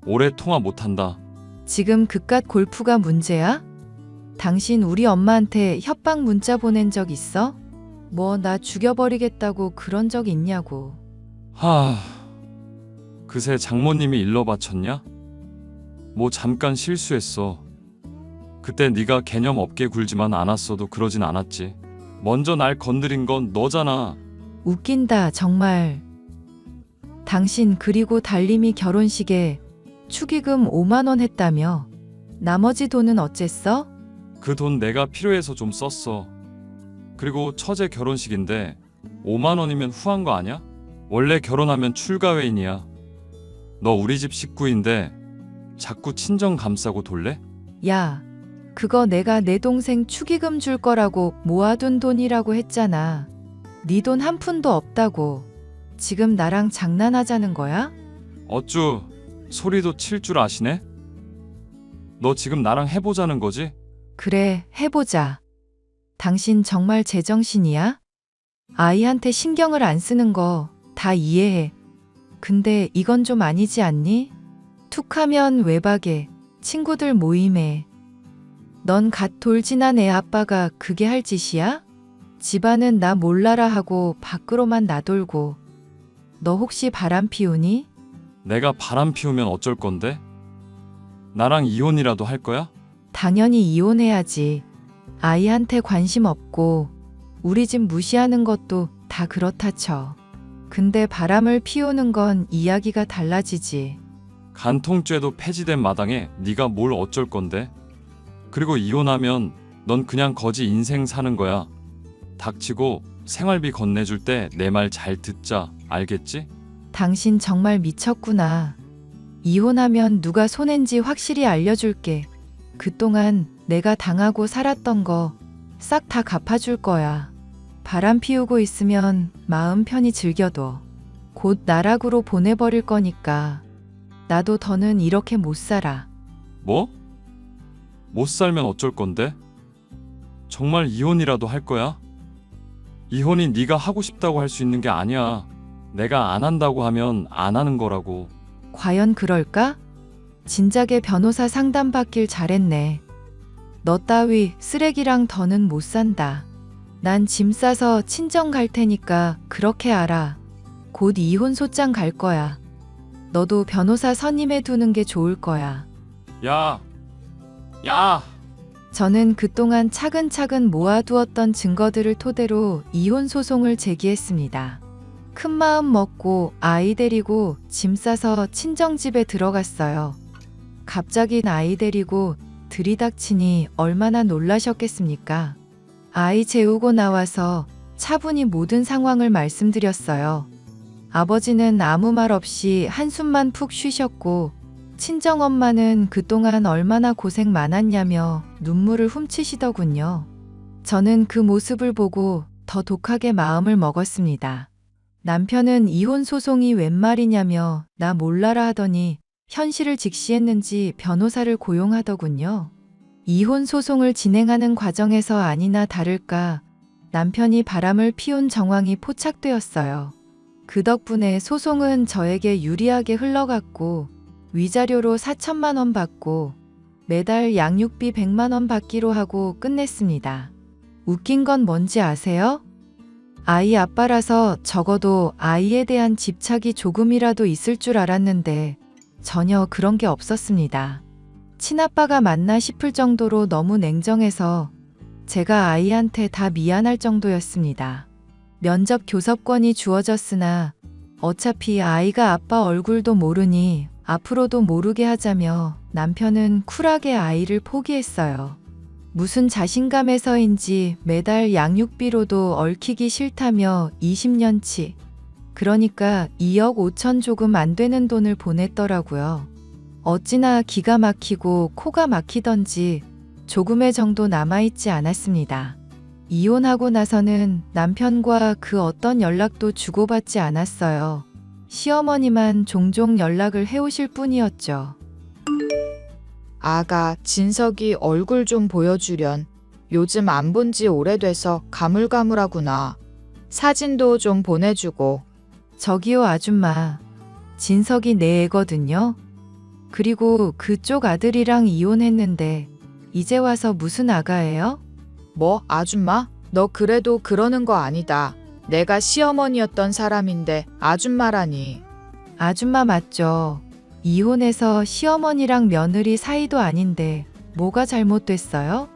오래 통화 못한다. 지금 그깟 골프가 문제야? 당신 우리 엄마한테 협박 문자 보낸 적 있어? 뭐 나 죽여버리겠다고 그런 적 있냐고. 하... 그새 장모님이 일러 바쳤냐? 뭐 잠깐 실수했어. 그때 네가 개념 없게 굴지만 않았어도 그러진 않았지. 먼저 날 건드린 건 너잖아. 웃긴다 정말. 당신 그리고 달림이 결혼식에 축의금 5만 원 했다며. 나머지 돈은 어쨌어? 그 돈 내가 필요해서 좀 썼어. 그리고 처제 결혼식인데 5만 원이면 후한 거 아니야? 원래 결혼하면 출가회인이야. 너 우리 집 식구인데 자꾸 친정 감싸고 돌래? 야, 그거 내가 내 동생 축의금 줄 거라고 모아둔 돈이라고 했잖아. 네 돈 한 푼도 없다고. 지금 나랑 장난하자는 거야? 어쭈 소리도 칠 줄 아시네? 너 지금 나랑 해보자는 거지? 그래, 해보자. 당신 정말 제정신이야? 아이한테 신경을 안 쓰는 거 다 이해해. 근데 이건 좀 아니지 않니? 툭하면 외박에, 친구들 모임에. 넌 갓 돌진한 애 아빠가 그게 할 짓이야? 집안은 나 몰라라 하고 밖으로만 나돌고. 너 혹시 바람 피우니? 내가 바람 피우면 어쩔 건데? 나랑 이혼이라도 할 거야? 당연히 이혼해야지. 아이한테 관심 없고 우리 집 무시하는 것도 다 그렇다 쳐. 근데 바람을 피우는 건 이야기가 달라지지. 간통죄도 폐지된 마당에 네가 뭘 어쩔 건데? 그리고 이혼하면 넌 그냥 거지 인생 사는 거야. 닥치고 생활비 건네줄 때 내 말 잘 듣자. 알겠지? 당신 정말 미쳤구나. 이혼하면 누가 손해인지 확실히 알려줄게. 그동안 내가 당하고 살았던 거 싹 다 갚아줄 거야. 바람 피우고 있으면 마음 편히 즐겨둬. 곧 나락으로 보내버릴 거니까. 나도 더는 이렇게 못 살아. 뭐? 못 살면 어쩔 건데? 정말 이혼이라도 할 거야? 이혼이 네가 하고 싶다고 할 수 있는 게 아니야. 내가 안 한다고 하면 안 하는 거라고. 과연 그럴까? 진작에 변호사 상담받길 잘했네. 너 따위 쓰레기랑 더는 못 산다. 난 짐 싸서 친정 갈 테니까 그렇게 알아. 곧 이혼 소장 갈 거야. 너도 변호사 선임해 두는 게 좋을 거야. 야! 야! 저는 그동안 차근차근 모아두었던 증거들을 토대로 이혼 소송을 제기했습니다. 큰 마음 먹고 아이 데리고 짐 싸서 친정집에 들어갔어요. 갑자기 아이 데리고 들이닥치니 얼마나 놀라셨겠습니까? 아이 재우고 나와서 차분히 모든 상황을 말씀드렸어요. 아버지는 아무 말 없이 한숨만 푹 쉬셨고 친정엄마는 그동안 얼마나 고생 많았냐며 눈물을 훔치시더군요. 저는 그 모습을 보고 더 독하게 마음을 먹었습니다. 남편은 이혼 소송이 웬 말이냐며 나 몰라라 하더니 현실을 직시했는지 변호사를 고용하더군요. 이혼 소송을 진행하는 과정에서 아니나 다를까 남편이 바람을 피운 정황이 포착되었어요. 그 덕분에 소송은 저에게 유리하게 흘러갔고 위자료로 4천만 원 받고 매달 양육비 100만 원 받기로 하고 끝냈습니다. 웃긴 건 뭔지 아세요? 아이 아빠라서 적어도 아이에 대한 집착이 조금이라도 있을 줄 알았는데 전혀 그런 게 없었습니다. 친아빠가 맞나 싶을 정도로 너무 냉정해서 제가 아이한테 다 미안할 정도였습니다. 면접 교섭권이 주어졌으나 어차피 아이가 아빠 얼굴도 모르니 앞으로도 모르게 하자며 남편은 쿨하게 아이를 포기했어요. 무슨 자신감에서인지 매달 양육비로도 얽히기 싫다며 20년치, 그러니까 2억 5천 조금 안 되는 돈을 보냈더라고요. 어찌나 기가 막히고 코가 막히던지 조금의 정도 남아있지 않았습니다. 이혼하고 나서는 남편과 그 어떤 연락도 주고받지 않았어요. 시어머니만 종종 연락을 해오실 뿐이었죠. 아가, 진석이 얼굴 좀 보여주련. 요즘 안 본 지 오래돼서 가물가물하구나. 사진도 좀 보내주고. 저기요 아줌마, 진석이 내 애거든요. 그리고 그쪽 아들이랑 이혼했는데 이제 와서 무슨 아가예요? 뭐, 아줌마? 너 그래도 그러는 거 아니다. 내가 시어머니였던 사람인데 아줌마라니. 아줌마 맞죠? 이혼해서 시어머니랑 며느리 사이도 아닌데 뭐가 잘못됐어요?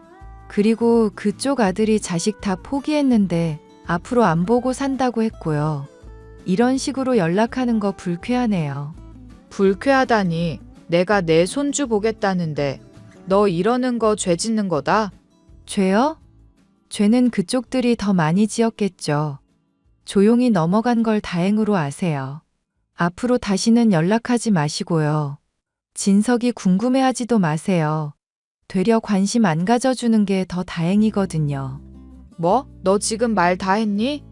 그리고 그쪽 아들이 자식 다 포기했는데 앞으로 안 보고 산다고 했고요. 이런 식으로 연락하는 거 불쾌하네요. 불쾌하다니. 내가 내 손주 보겠다는데 너 이러는 거 죄 짓는 거다. 죄요? 죄는 그쪽들이 더 많이 지었겠죠. 조용히 넘어간 걸 다행으로 아세요. 앞으로 다시는 연락하지 마시고요. 진석이 궁금해하지도 마세요. 되려 관심 안 가져주는 게 더 다행이거든요. 뭐? 너 지금 말 다 했니?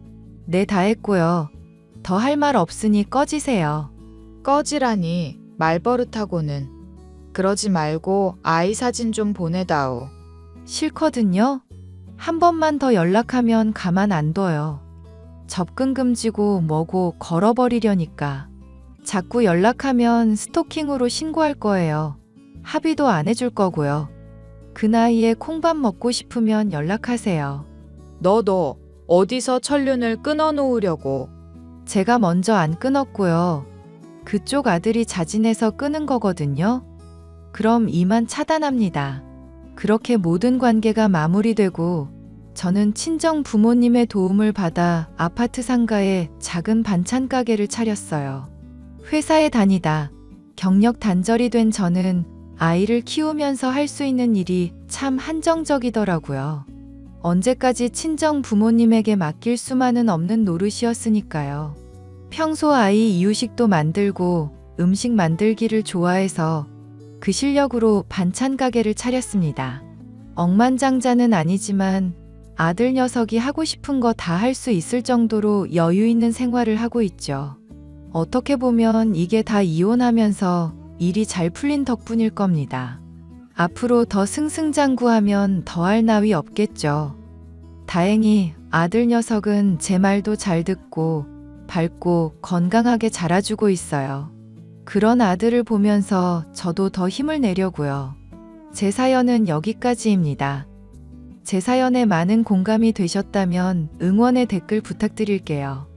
네, 다 했고요. 더 할 말 없으니 꺼지세요. 꺼지라니. 말버릇하고는. 그러지 말고 아이 사진 좀 보내다오. 싫거든요. 한 번만 더 연락하면 가만 안 둬요. 접근 금지고 뭐고 걸어버리려니까. 자꾸 연락하면 스토킹으로 신고할 거예요. 합의도 안 해줄 거고요. 그 나이에 콩밥 먹고 싶으면 연락하세요. 너 어디서 천륜을 끊어놓으려고. 제가 먼저 안 끊었고요. 그쪽 아들이 자진해서 끊은 거거든요. 그럼 이만 차단합니다. 그렇게 모든 관계가 마무리되고 저는 친정 부모님의 도움을 받아 아파트 상가에 작은 반찬 가게를 차렸어요. 회사에 다니다 경력 단절이 된 저는 아이를 키우면서 할 수 있는 일이 참 한정적이더라고요. 언제까지 친정 부모님에게 맡길 수만은 없는 노릇이었으니까요. 평소 아이 이유식도 만들고 음식 만들기를 좋아해서 그 실력으로 반찬 가게를 차렸습니다. 억만장자는 아니지만 아들 녀석이 하고 싶은 거 다 할 수 있을 정도로 여유 있는 생활을 하고 있죠. 어떻게 보면 이게 다 이혼하면서 일이 잘 풀린 덕분일 겁니다. 앞으로 더 승승장구하면 더할 나위 없겠죠. 다행히 아들 녀석은 제 말도 잘 듣고 밝고 건강하게 자라주고 있어요. 그런 아들을 보면서 저도 더 힘을 내려고요. 제 사연은 여기까지입니다. 제 사연에 많은 공감이 되셨다면 응원의 댓글 부탁드릴게요.